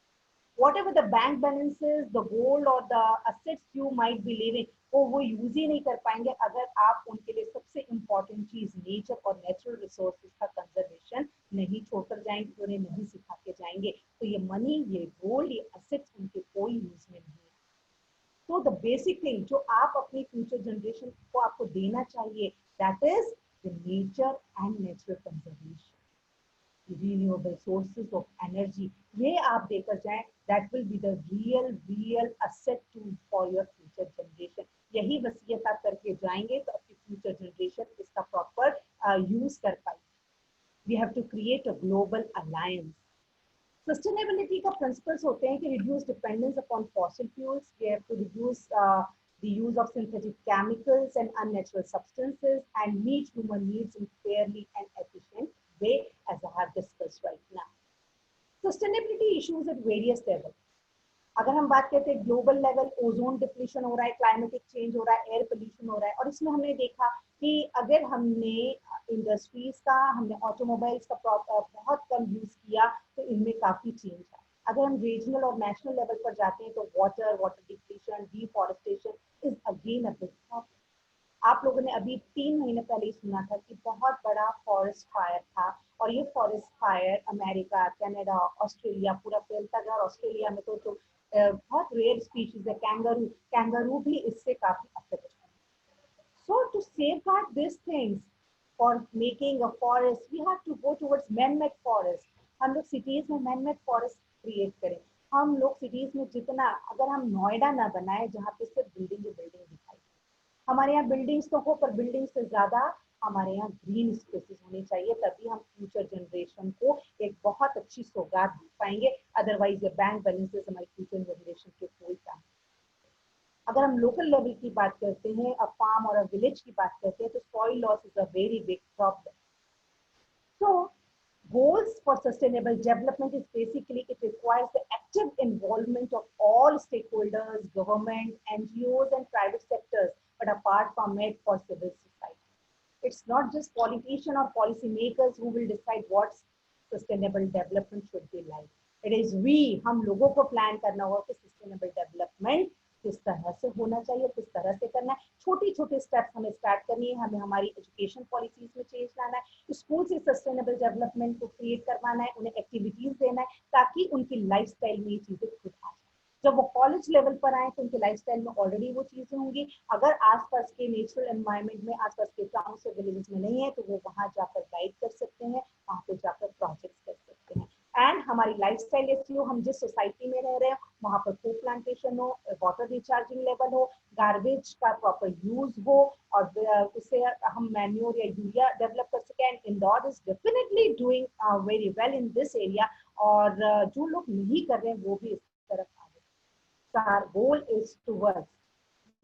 Whatever the bank balances, the gold or the assets you might be living, वो यूज ही नहीं कर पाएंगे अगर आप उनके लिए सबसे इम्पोर्टेंट चीज नेचर और नेचुरल रिसोर्सेज का कंजर्वेशन नहीं छोड़कर जाएंगे, उन्हें नहीं सिखा के जाएंगे, तो ये मनी, ये गोल्ड, ये असेट्स उनके कोई यूज में नहीं है। तो द बेसिक थिंग जो आप अपनी फ्यूचर जनरेशन को आपको देना चाहिए, that is the nature and natural conservation, renewable sources of energy, ये आप देकर जाएं, that will be the real asset to for your future generation। यही वसीयत आप करके जाएंगे तो आपकी future generation इसका proper use कर पाएगी। We have to create a global alliance। Sustainability का principles होते हैं कि reduce dependence upon fossil fuels, we have to reduce the use of synthetic chemicals and unnatural substances and meet human needs in fairly and efficient way, as I have discussed right now। Sustainability issues at various levels। अगर हम बात करते हैं global level, ozone depletion हो रहा है, climatic change हो रहा है, एयर पोल्यूशन हो रहा है, और इसमें हमने देखा कि अगर हमने इंडस्ट्रीज का, हमने ऑटोमोबाइल्स का बहुत कम यूज किया तो इनमें काफी चेंज है। अगर हम रीजनल और नेशनल लेवल पर जाते हैं तो water depletion, deforestation is again a big problem. आप लोगों ने अभी 3 महीने पहले ही सुना था कि बहुत बड़ा फॉरेस्ट फायर था, और ये forest fire America, Canada, Australia पूरा फैलता गया, और ऑस्ट्रेलिया में तो बहुत रेयर स्पीशीज है, कैंगरू भी इससे काफी अफेक्ट है। So to safeguard this things for making a forest, we have to go towards man made forest. हम लोग सिटीज में मैन-मेड फॉरेस्ट क्रिएट करें। हम लोग सिटीज में जितना, अगर हम नोएडा ना बनाए जहाँ पे सिर्फ बिल्डिंग दिखाई, हमारे यहाँ बिल्डिंग्स तो हो, पर बिल्डिंग से ज्यादा हमारे यहाँ ग्रीन स्पेसेस होने चाहिए, तभी हम फ्यूचर जनरेशन को एक बहुत अच्छी सौगात दे पाएंगे। अदरवाइज ये बैंक बैलेंसेस हमारी फ्यूचर जनरेशन के कोई काम। अगर हम लोकल लेवल की बात करते हैं, अ फार्म और अ विलेज की बात करते हैं, तो soil loss is a very big problem. So goals for sustainable development is basically it requires the active involvement of all stakeholders, government, NGOs and private sectors, but apart from it for civil society. It's not just politicians or policy makers who will decide what sustainable development should be like. It is we, हम लोगों को plan करना होगा कि sustainable development किस तरह से होना चाहिए, किस तरह से करना है। छोटे छोटे स्टेप्स हमें स्टार्ट करनी है, हमें हमारी एजुकेशन पॉलिसीज में चेंज लाना है, स्कूल से सस्टेनेबल डेवलपमेंट को क्रिएट करवाना है, उन्हें एक्टिविटीज देना है ताकि उनकी लाइफस्टाइल में ये चीजें खुद आ जाए। जब वो कॉलेज लेवल पर आए तो उनके लाइफस्टाइल में ऑलरेडी वो चीजें होंगी। अगर आसपास के नेचुरल एनवायरनमेंट में, आसपास के टाउन से विलेजेस में नहीं है, तो वो वहां जाकर गाइड कर सकते हैं, वहां पे जाकर प्रोजेक्ट्स कर सकते हैं। एंड हमारी लाइफस्टाइल ऐसी हो, हम जिस सोसाइटी में रह रहे हैं वहां पर फूड प्लांटेशन हो, वाटर रिचार्जिंग लेवल हो, गार्बेज का प्रॉपर यूज हो, और उससे हम मैन्योर या यूरिया डेवलप कर सकें। And Indore is definitely doing very well in this area, और जो लोग नहीं कर रहे हैं वो भी इस तरफ आ गए। So our goal is to work.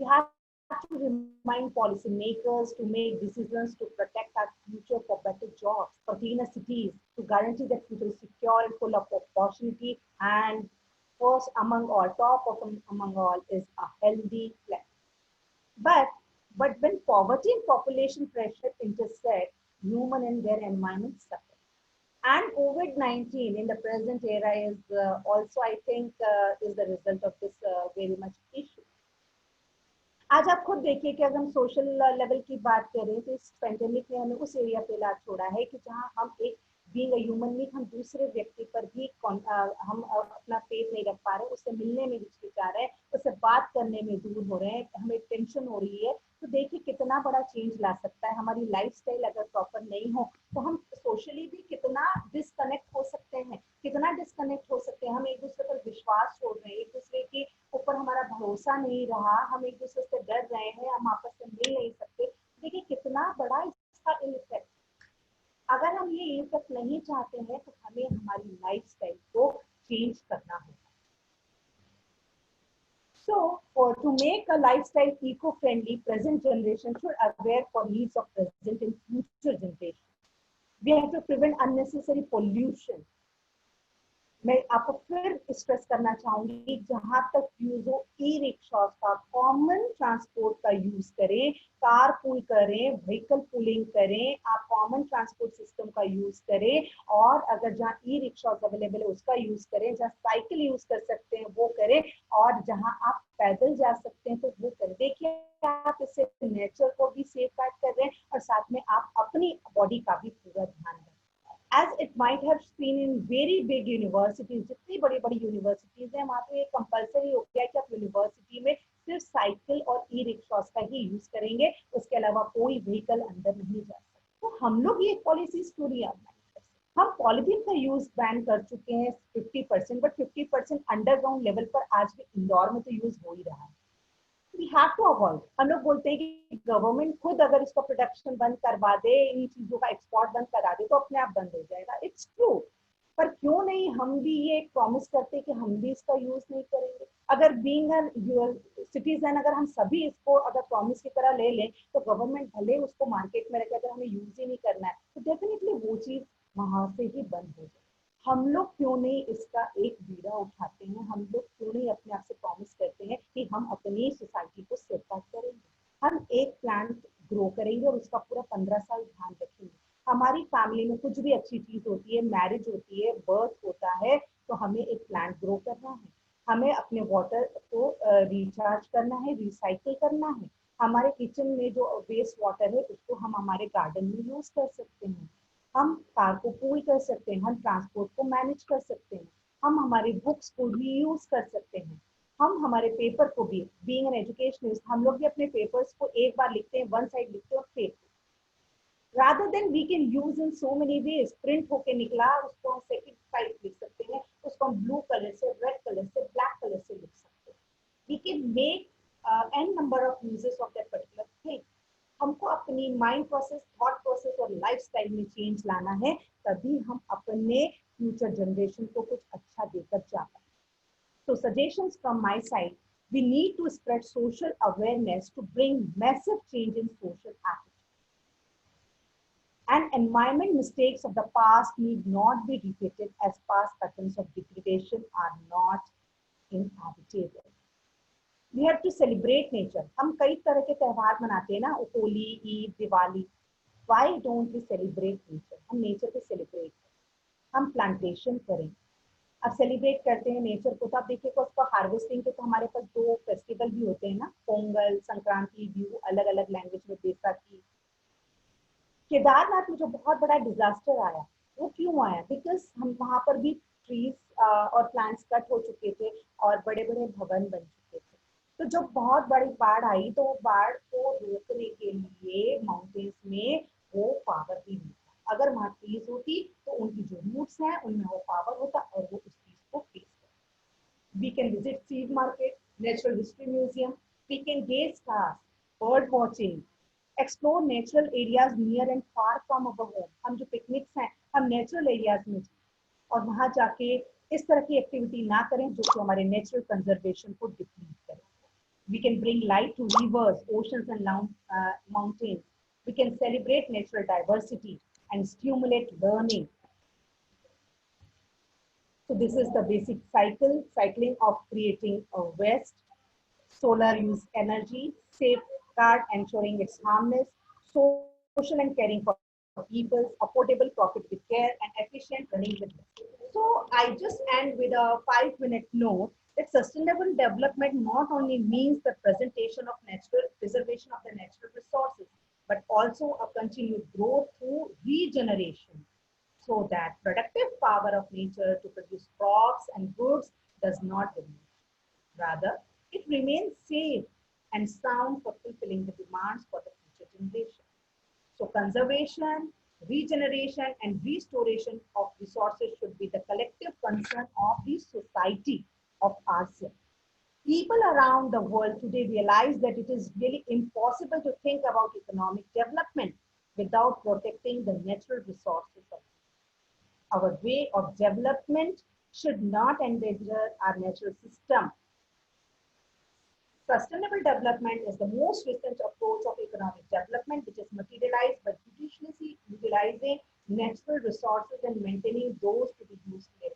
We have to remind policymakers to make decisions to protect our future for better jobs, for cleaner cities, to guarantee that future is secure and full of opportunity. And first among all, top of among all is a healthy planet. But when poverty and population pressure intersect, human and their environment suffer. And COVID-19 in the present era is also, I think, is the result of this very much issue. आज आप खुद देखिए कि अगर हम social level की बात करें तो इस पेंडेमिक ने हमें उस एरिया पे ला छोड़ा है कि जहां हम एक बीइंग अ ह्यूमन बीइंग, हम दूसरे व्यक्ति पर भी हम अपना फेथ नहीं रख पा रहे, उससे मिलने में हिचकिचा रहे हैं, उससे बात करने में दूर हो रहे हैं, हमें टेंशन हो रही है। तो देखिए कितना बड़ा चेंज ला सकता है। हमारी लाइफस्टाइल अगर प्रॉपर नहीं हो तो हम सोशली भी कितना डिस्कनेक्ट हो सकते हैं, हम एक दूसरे पर विश्वास छोड़ रहे हैं, एक दूसरे के ऊपर हमारा भरोसा नहीं रहा, हम एक दूसरे से डर रहे हैं, हम आपस में मिल नहीं सकते। देखिए कितना बड़ा इसका इफेक्ट। अगर हम ये इफेक्ट नहीं चाहते हैं तो हमें हमारी लाइफस्टाइल को चेंज करना होगा। So, to make a lifestyle eco-friendly, present generation should aware for needs of present and future generation. We have to prevent unnecessary pollution. मैं आपको फिर स्ट्रेस करना चाहूंगी, जहां तक यूज हो ई रिक्शास का, कॉमन ट्रांसपोर्ट का यूज करें, कार पूल करें, व्हीकल पूलिंग करें, आप कॉमन ट्रांसपोर्ट सिस्टम का यूज करें, और अगर जहाँ ई रिक्शास अवेलेबल है उसका यूज करें, जहाँ साइकिल यूज कर सकते हैं वो करें, और जहां आप पैदल जा सकते हैं तो वो करें। देखिए आप इससे नेचर को भी सेफ गार्ड कर रहे हैं और साथ में आप अपनी बॉडी का भी पूरा ध्यान रखें। As it might have been in very big universities, जितनी बड़ी बड़ी यूनिवर्सिटीज हैं वहां तो ये कंपलसरी हो गया है कि आप यूनिवर्सिटी में सिर्फ साइकिल और ई रिक्शास का ही यूज करेंगे, उसके अलावा कोई व्हीकल अंदर नहीं जा सकता। तो हम लोग ये पॉलिसी स्टोरी हम पॉलिथीन का यूज बैन कर चुके हैं 50%, बट 50% अंडरग्राउंड लेवल पर आज भी इंदौर में तो यूज हो ही रहा है। We have to avoid. हम लोग बोलते हैं कि गवर्नमेंट खुद अगर इसका प्रोडक्शन बंद करवा दे, इन चीजों का एक्सपोर्ट बंद करा दे तो अपने आप बंद हो जाएगा। इट्स ट्रू, पर क्यों नहीं हम भी ये प्रॉमिस करते कि हम भी इसका यूज नहीं करेंगे। अगर बीइंग अ सिटीजन अगर हम सभी इसको अगर प्रॉमिस की तरह ले लें तो गवर्नमेंट भले उसको मार्केट में रखे, अगर हमें यूज ही नहीं करना है तो डेफिनेटली वो चीज वहां से ही बंद हो जाए। हम लोग क्यों नहीं इसका एक बीड़ा उठाते हैं, हम लोग क्यों नहीं अपने आप से प्रॉमिस करते हैं कि हम अपनी सोसाइटी को सेफगार्ड करेंगे, हम एक प्लांट ग्रो करेंगे और उसका पूरा 15 साल ध्यान रखेंगे। हमारी फैमिली में कुछ भी अच्छी चीज होती है, मैरिज होती है, बर्थ होता है, तो हमें एक प्लांट ग्रो करना है, हमें अपने वाटर को रिचार्ज करना है, रिसाइकिल करना है। हमारे किचन में जो वेस्ट वाटर है उसको हम हमारे गार्डन में यूज कर सकते हैं, हम कार को पूल कर सकते हैं, हम ट्रांसपोर्ट को मैनेज कर सकते हैं, हम हमारी बुक्स को रीयूज कर सकते हैं, हम हमारे पेपर को भी, बीइंग एन एजुकेशनिस्ट हम लोग भी अपने पेपर्स को एक बार लिखते हैं, वन साइड लिखते हैं और फेंक, rather than we can use in so many ways। Print होके निकला उसको हम सेकंड साइड लिख सकते हैं, उसको हम ब्लू कलर से, रेड कलर से, ब्लैक कलर से लिख सकते हैं। we can make n number of uses of that particular thing। हमको अपनी माइंड प्रोसेस, थॉट प्रोसेस और लाइफस्टाइल में चेंज लाना है, तभी हम अपने फ्यूचर जनरेशन को कुछ अच्छा देकर जा पाए। So suggestions from my side, we need to spread social awareness to bring massive change in social attitude. And environment mistakes of the past need not be repeated, as past patterns of degradation are not inevitable। We have to celebrate nature। हम कई तरह के त्योहार मनाते हैं ना, Holi, Eid, Diwali. Why don't we celebrate nature? हम nature को सेलिब्रेट करें, हम प्लांटेशन करें। अब सेलिब्रेट करते हैं नेचर को, तो आप देखिएगा उसको हार्वेस्टिंग के तो हमारे पास 2 फेस्टिवल भी होते हैं ना, पोंगल, संक्रांति, बिहू, अलग अलग लैंग्वेज में बैसाखी। केदारनाथ में जो बहुत बड़ा डिजास्टर आया वो क्यों आया? बिकॉज हम वहां पर भी ट्रीज और प्लांट्स कट हो चुके थे और बड़े बड़े भवन बन चुके थे। तो जब बहुत बड़ी बाढ़ आई तो बाढ़ को रोकने के लिए माउंटेन्स में वो पावर भी नहीं था। अगर वहां ट्रीज होती तो उनकी जो रूट्स हैं उनमें वो पावर होता और वो उस चीज को फेस करते। We can visit seed market, natural history museum, we can gaze stars, bird watching, explore natural areas near and far from our home. हम जो पिकनिक्स हैं हम नेचुरल एरियाज में और वहां जाके इस तरह की एक्टिविटी ना करें जो कि हमारे नेचुरल कंजर्वेशन को डिप्लीट करे। We can bring light to rivers, oceans and mountains। We can celebrate natural diversity and stimulate learning। So this is the basic cycling of creating a waste, solar use energy, safeguard ensuring its harmless, social and caring for people, affordable profit with care, and efficient running with less. So I just end with a 5-minute note that sustainable development not only means the presentation of natural preservation of the natural resources, but also a continued growth through regeneration, so that productive power of nature to produce crops and goods does not diminish. Rather, it remains safe and sound for fulfilling the demands for the future generation. So conservation, regeneration, and restoration of resources should be the collective concern of the society of ourselves. People around the world today realize that it is really impossible to think about economic development without protecting the natural resources of our way of development should not endanger our natural system. Sustainable development is the most recent approach of economic development, which is materialized by judiciously utilizing natural resources and maintaining those to be used later.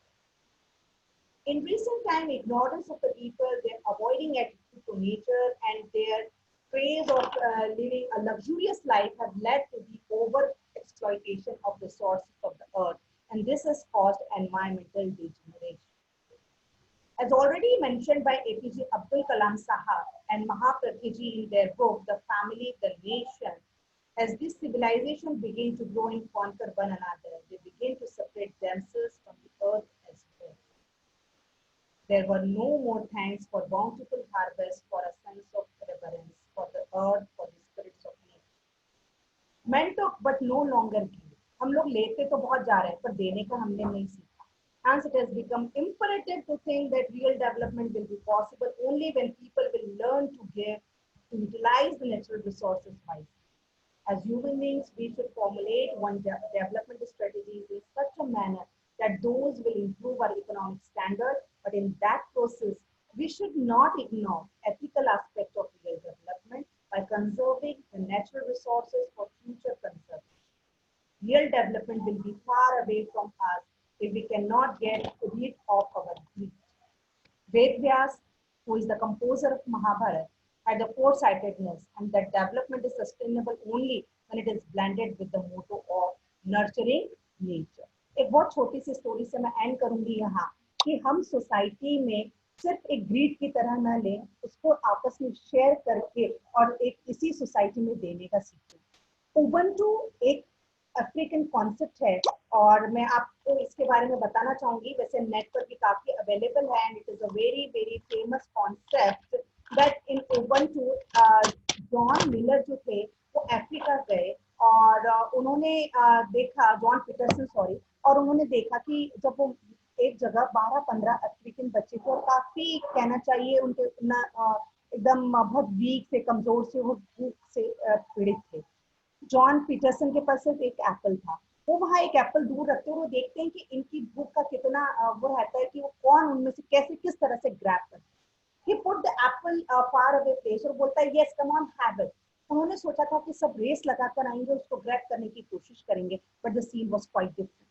In recent time, ignorance of the people, their avoiding attitude to nature, and their craze of living a luxurious life have led to the over exploitation of the resources of the earth, and this has caused environmental degeneration. As already mentioned by APJ Abdul Kalam Sahab and Mahaprabhu ji in their book, The Family, the Nation, as this civilization began to grow and conquer one another, they began to separate themselves from the earth as well. There were no more thanks for bountiful harvest, for a sense of reverence, for the earth, for the spirits of nature. Men took but no longer give. हम लोग लेते तो बहुत जा रहे हैं पर देने का हमने नहीं सीखा. Hence, it has become imperative to think that real development will be possible only when people will learn to give, to utilize the natural resources wisely. As human beings, we should formulate one development strategies in such a manner that those will improve our economic standard. But in that process, we should not ignore ethical aspect of real development by conserving the natural resources for future consumption. Real development will be far away from us if we cannot get rid of our greed. Ved Vyas, who is the composer of Mahabharata, had the foresightedness and that development is sustainable only when it is blended with the motto of nurturing nature. एक बहुत छोटी सी story से मैं and करूंगी यहाँ कि हम society में सिर्फ एक ग्रीड की तरह ना लें, उसको आपस में शेयर करके और एक इसी सोसाइटी में देने का सीखें. उबंटू एक अफ्रीकन कॉन्सेप्ट है और मैं आपको इसके बारे में बताना चाहूंगी. वैसे नेट पर भी काफी अवेलेबल है and it is a very very famous concept that in Ubuntu John Miller जो थे वो अफ्रीका गए और उन्होंने देखा, जॉन पीटरसन सॉरी, और उन्होंने देखा कि जब वो एक जगह 12-15 अफ्रीकन बच्चे थे और काफी कहना चाहिए उनके एकदम बहुत वीक से, कमजोर से, वो भूख से पीड़ित थे. जॉन पीटरसन के पास सिर्फ एक एप्पल था. वो वहाँ एक एप्पल दूर रखते हैं और वो देखते हैं कि इनकी भूख का कितना वो रहता है कि वो कौन उनमें से कैसे किस तरह से ग्रैब करते हैं. He put the apple far away place और बोलता है yes come on have it. उन्होंने सोचा था कि सब रेस लगाकर आएंगे, उसको ग्रैब करने की कोशिश करेंगे, but the scene was quite different.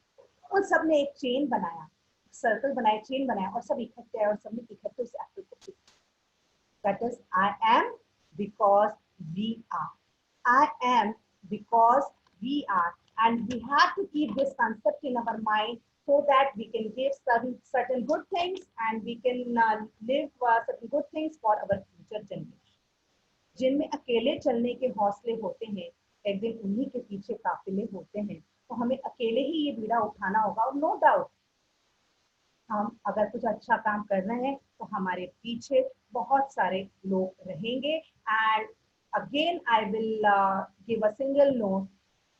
उन सब ने एक चेन बनाया, सर्कल बनाया, चेन बनाया और सब इकट्ठे आए और सबने इकट्ठे उस एप्पल को pick. That is I am because we are. I am because we are, and we have to keep this concept in our mind so that we can give certain good things and we can live certain good things for our future generation. जिनमें अकेले चलने के हौसले होते हैं, एक दिन उन्हीं के पीछे काफिले होते हैं. तो हमें अकेले ही ये बीड़ा उठाना होगा और नो डाउट हम अगर कुछ अच्छा काम कर रहे हैं तो हमारे पीछे बहुत सारे लोग रहेंगे. And again I will give a single note.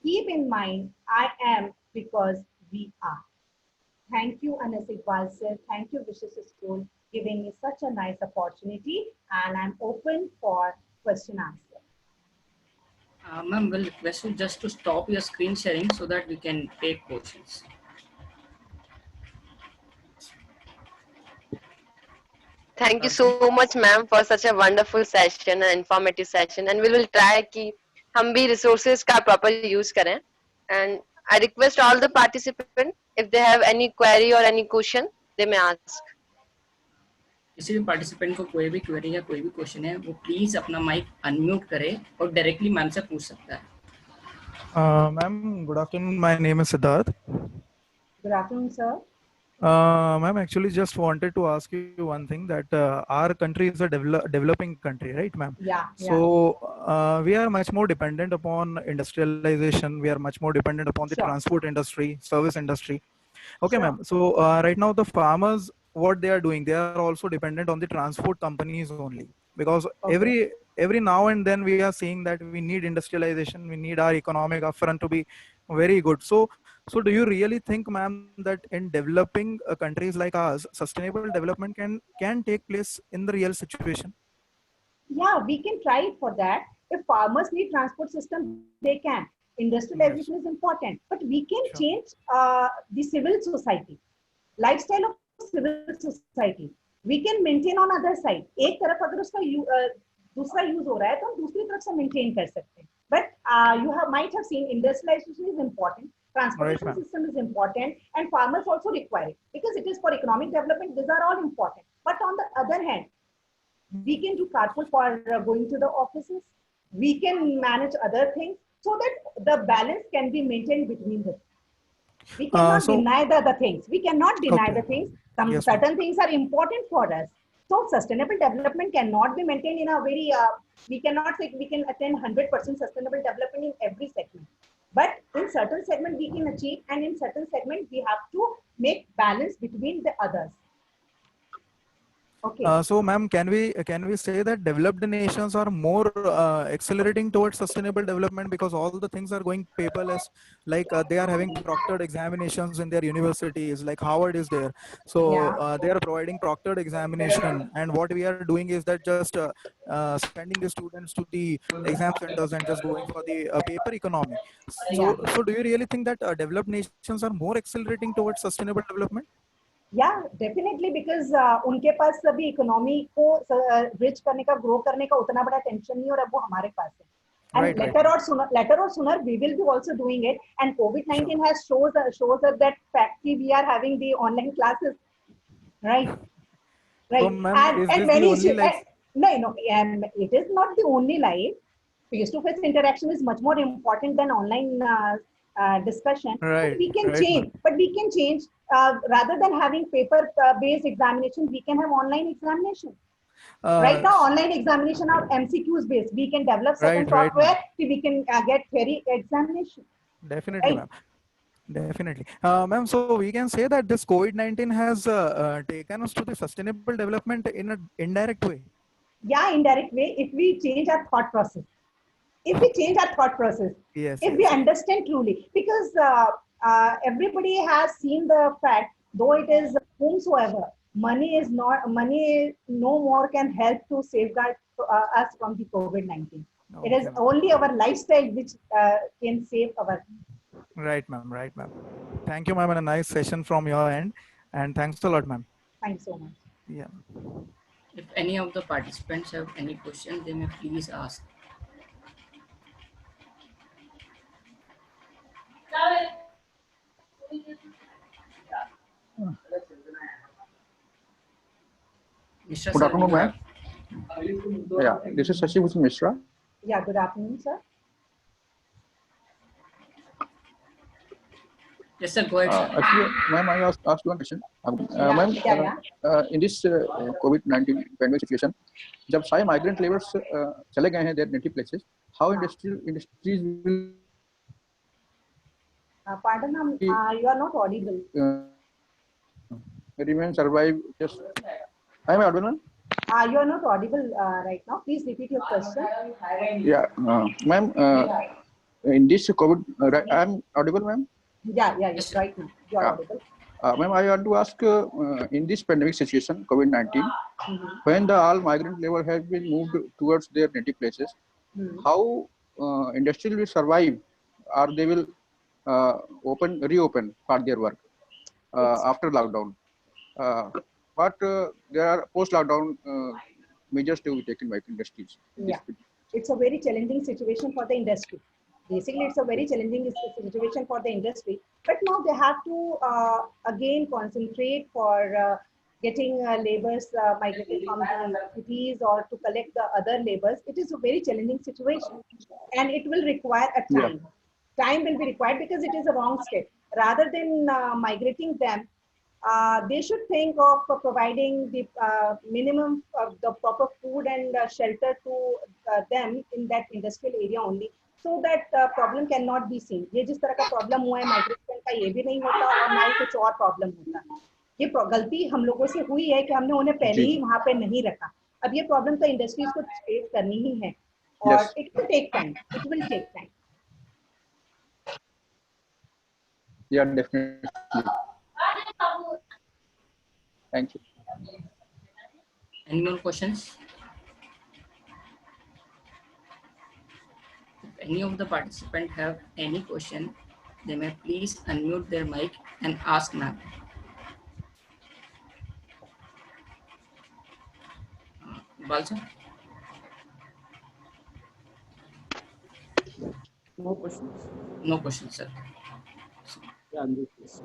Keep in mind, I am because we are. Thank you, Anas Iqbal sir. Thank you, Vishis School, giving me such a nice opportunity, and I'm open for question answer. Ma'am, we'll request you just to stop your screen sharing so that we can take questions. Thank you so much, ma'am, for such a wonderful session and informative session. And we will try कि हम भी resources का proper use करें. And I request all the participants, if they have any query or any question, they may ask. किसी भी participant को कोई भी क्वेरी या कोई भी क्वेश्चन है वो प्लीज अपना माइक अनम्यूट करे और डायरेक्टली मैम से पूछ सकता है. Ma'am, good afternoon. My name is Siddharth. Good afternoon, sir. Ma'am, actually just wanted to ask you one thing, that our country is a developing country, right, ma'am? Yeah. So we are much more dependent upon industrialization. We are much more dependent upon the Sure. transport industry, service industry. Okay, Sure. ma'am. So right now the farmers, what they are doing, they are also dependent on the transport companies only, because Okay. every now and then we are seeing that we need industrialization, we need our economic upfront to be very good. So do you really think, ma'am, that in developing countries like ours, sustainable development can take place in the real situation? Yeah, we can try for that. If farmers need transport system, they can. Industrialization is important, but we can Sure. change the civil society, lifestyle of civil society. We can maintain on other side. एक तरफ अगर उसका दूसरा use हो रहा है तो हम दूसरी तरफ से मेंटेन कर सकते हैं. But you might have seen industrialization is important. Transportation ma'am. system is important, and farmers also require it because it is for economic development. These are all important. But on the other hand, we can do carpool for going to the offices. We can manage other things so that the balance can be maintained between them. We cannot So deny the other things. We cannot deny okay, the things. Some yes, ma'am. certain things are important for us. So sustainable development cannot be maintained in a very, we cannot say we can attain 100% sustainable development in every segment. But in certain segment we can achieve, and in certain segment we have to make balance between the others. Okay. So, ma'am, can we say that developed nations are more accelerating towards sustainable development because all the things are going paperless? Like they are having proctored examinations in their universities. Like Harvard is there, so Yeah. they are providing proctored examination. And what we are doing is that just sending the students to the exam centers and just going for the paper economy. Yeah. So do you really think that developed nations are more accelerating towards sustainable development? Yeah, definitely, because उनके पास अभी economy को rich करने का, grow करने का उतना बड़ा tension नहीं, और अब वो हमारे पास है. And Right, later or sooner, we will be also doing it. And COVID-19 has shows us that fact we are having the online classes, right? So, Right. ma'am, is And this the many only life? no, it is not the only life. Face-to-face interaction is much more important than online discussion. But Right, we can right, ma'am. change. Rather than having paper-based examination, we can have online examination. Right Uh, now, online examination are MCQs based. We can develop certain right, ma'am. software so we can get theory examination. Definitely, Right? ma'am. Definitely. Ma'am, so we can say that this COVID-19 has taken us to the sustainable development in an indirect way. Yeah, indirect way. If we change our thought process, Yes, if we yes. understand truly, because everybody has seen the fact, though it is whomsoever, money no more can help to safeguard us from the COVID-19. It is Okay, ma'am. only our lifestyle which can save our. Right, ma'am. Right, ma'am. Thank you, ma'am, and a nice session from your end. And thanks a lot, ma'am. Thanks so much. Yeah. If any of the participants have any question, they may please ask. Mr. Good afternoon, Salvini. ma'am. Yeah, this is Shashi Bhushan Mishra. Yeah, good afternoon, sir. Yes, sir. Go ahead, sir. Actually, ma'am, I asked one question. Yeah, Ma'am, yeah. in this COVID-19 pandemic situation, जब सारे migrant laborers चले गए हैं their native places, how industries will Pardon, you are not audible. remain survive? Just, am I audible? You are not audible right now. Please repeat your question. Yeah, ma'am. In this COVID, I'm audible, ma'am. Yeah, yes, right now. You are audible. Ma'am, I want to ask, in this pandemic situation, COVID-19, when the all migrant labor has been moved towards their native places, how industry will survive, or they will reopen for their work after lockdown? But there are post-lockdown measures to be taken by industries. Yeah, it's a very challenging situation for the industry. Basically, it's a very challenging situation for the industry. But now they have to again concentrate for getting laborers migrated from the cities or to collect the other laborers. It is a very challenging situation, and it will require a time. Time will be required because it is a wrong step. Rather than migrating them, they should think of providing the minimum of the proper food and shelter to them in that industrial area only, so that problem cannot be seen. ये जिस तरह का problem हुआ है migration का, ये भी नहीं होता और ना ही कुछ और problem होता. ये गलती हम लोगों से हुई है कि हमने उन्हें पहले ही वहाँ पे नहीं रखा. अब ये problem तो industries को face करनी ही है, और it will take time. It will take time. Yeah, definitely. Thank you. Any more questions? If any of the participants have any question, they may please unmute their mic and ask ma'am. Balsa? No questions. No questions, sir. Anju, please.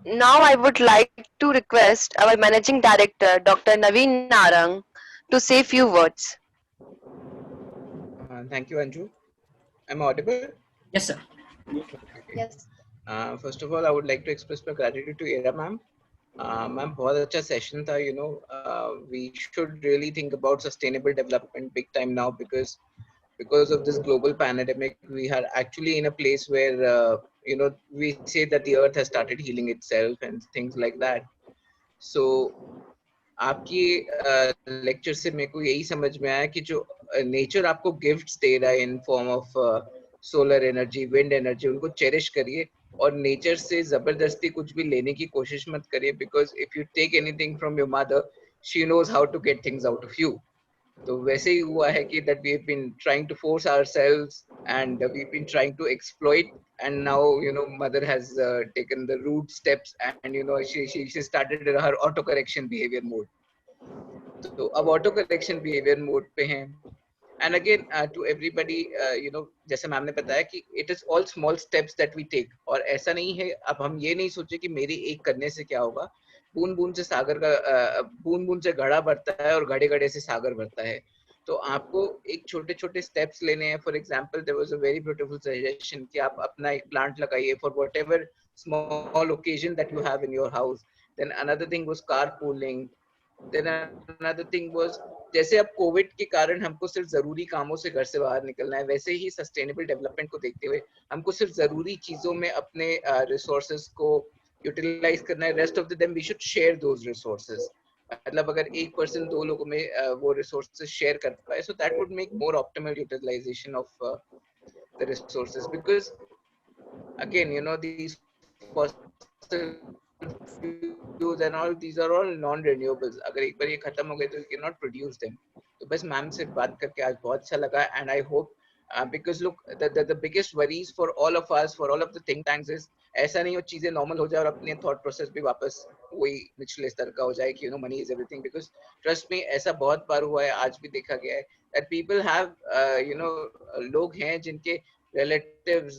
Now I would like to request our Managing Director, Dr. Naveen Narang, to say few words. Thank you, Anju. Am I audible? Yes, sir. Okay. Yes. First of all, I would like to express my gratitude to Era ma'am. Ma'am, बहुत अच्छा session था. We should really think about sustainable development big time now because of this global pandemic, we are actually in a place where we say that the earth has started healing itself and things like that. So आपकी lecture से मेरे को यही समझ में आया कि जो नेचर आपको गिफ्ट्स दे रहा है in form of solar energy, wind energy, उनको चेरिश करिए और नेचर से जबरदस्ती कुछ भी लेने की कोशिश मत करिए, because if you take anything from your mother, she knows how to get things out of you. तो वैसे ही हुआ है कि that we have been trying to force ourselves and we've been trying to exploit, and now mother has taken the rude steps and she started her auto correction behavior mode. तो अब auto correction behaviour mode पे हैं. And again to everybody, जैसे ma'am ने बताया कि it is all small steps that we take, और ऐसा नहीं है, अब हम ये नहीं सोचे कि मेरी एक करने से क्या होगा. बूंद बूंद से सागर का बूंद बूंद से घड़ा भरता है और घड़े घड़े से सागर भरता है. तो आपको एक छोटे छोटे स्टेप्स लेने हैं. For example, there was a very beautiful suggestion कि आप अपना एक प्लांट लगाइए for whatever small occasion that you have in your house. Then another thing was carpooling. Then another thing was, जैसे अब कोविड के कारण हमको सिर्फ जरूरी कामों से घर से बाहर निकलना है, वैसे ही सस्टेनेबल डेवलपमेंट को देखते हुए हमको सिर्फ जरूरी चीजों में अपने रिसोर्सेज को यूटिलाइज करना है. Rest of the them we should share those resources. मतलब अगर एक पर्सन दो लोगों में वो रिसोर्सेज शेयर कर पाए, so that would make more optimal utilisation of the resources. Because again these fossil fuels and all, these are all non-renewables. अगर एक बार ये खत्म हो गए तो you cannot produce them. तो बस मैम से बात करके आज बहुत अच्छा लगा. And I hope because look, the biggest worries for all of us, for all of the think tanks is ऐसा नहीं हो चीजें नॉर्मल हो जाए और अपने थॉट प्रोसेस भी वापस वही निचले स्तर का हो जाए कि money is everything. Because trust में ऐसा बहुत बार हुआ है, आज भी देखा गया है that people have लोग हैं जिनके relatives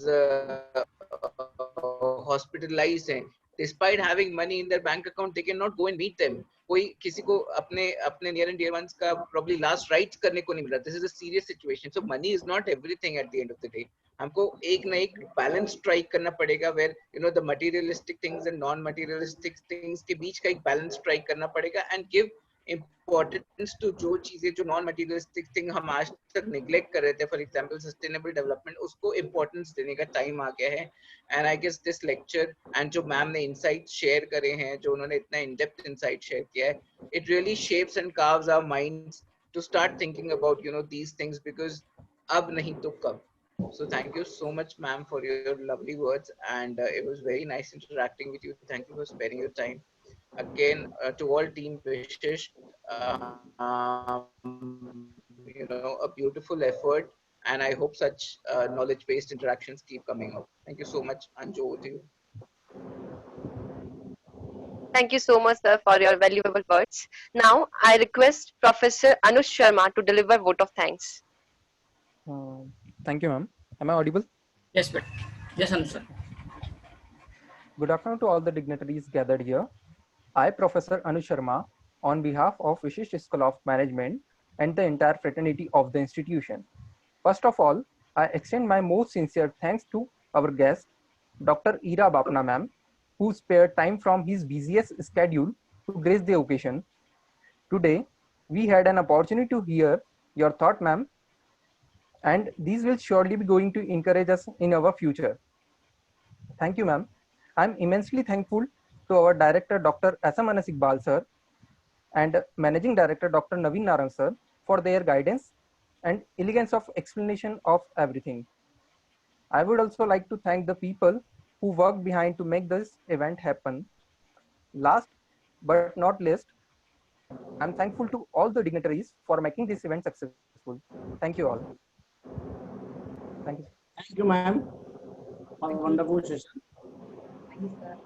hospitalized हैं. Despite having money in their bank account, they cannot go and meet them. कोई किसी को अपने near and dear ones का probably last rites करने को नहीं मिल रहा. This is a serious situation. So money is not everything at the end of the day. हमको एक ना एक balance strike करना पड़ेगा where the materialistic things and non-materialistic things के बीच का एक balance strike करना पड़ेगा and give importance to जो चीजें जो नॉन मटेरियलिस्टिक थिंग हम आज तक निग्लेक्ट कर रहे थे. फॉर एग्जांपल सस्टेनेबल डेवलपमेंट, उसको इंपॉर्टेंस देने का टाइम आ गया है. And I guess this lecture and जो मैम ने इनसाइट शेयर करे हैं, जो उन्होंने इतना इन डेप्थ इनसाइट शेयर किया है, it really shapes and carves our minds to start thinking about these things, because अब नहीं तो कब. So thank you so much, ma'am, for your lovely words, and it was very nice interacting with you. Thank you for sparing your time. Again, to all team wishes, a beautiful effort, and I hope such knowledge-based interactions keep coming up. Thank you so much. Anju, over to you. Thank you so much, sir, for your valuable words. Now, I request Professor Anush Sharma to deliver vote of thanks. Thank you, ma'am. Am I audible? Yes, but yes, sir. Good afternoon to all the dignitaries gathered here. I, Professor Anush Sharma, on behalf of Vishisht School of Management and the entire fraternity of the institution. First of all, I extend my most sincere thanks to our guest, Dr. Ira Bapna ma'am, who spared time from his busiest schedule to grace the occasion. Today, we had an opportunity to hear your thought, ma'am, and these will surely be going to encourage us in our future. Thank you, ma'am. I'm immensely thankful to our director, Dr. SM Anas Iqbal sir, and managing director, Dr. Naveen Narang sir, for their guidance and elegance of explanation of everything. I would also like to thank the people who worked behind to make this event happen. Last but not least, I'm thankful to all the dignitaries for making this event successful. Thank you all. Thank you. Thank you, ma'am, for a wonderful session. Thank you, sir.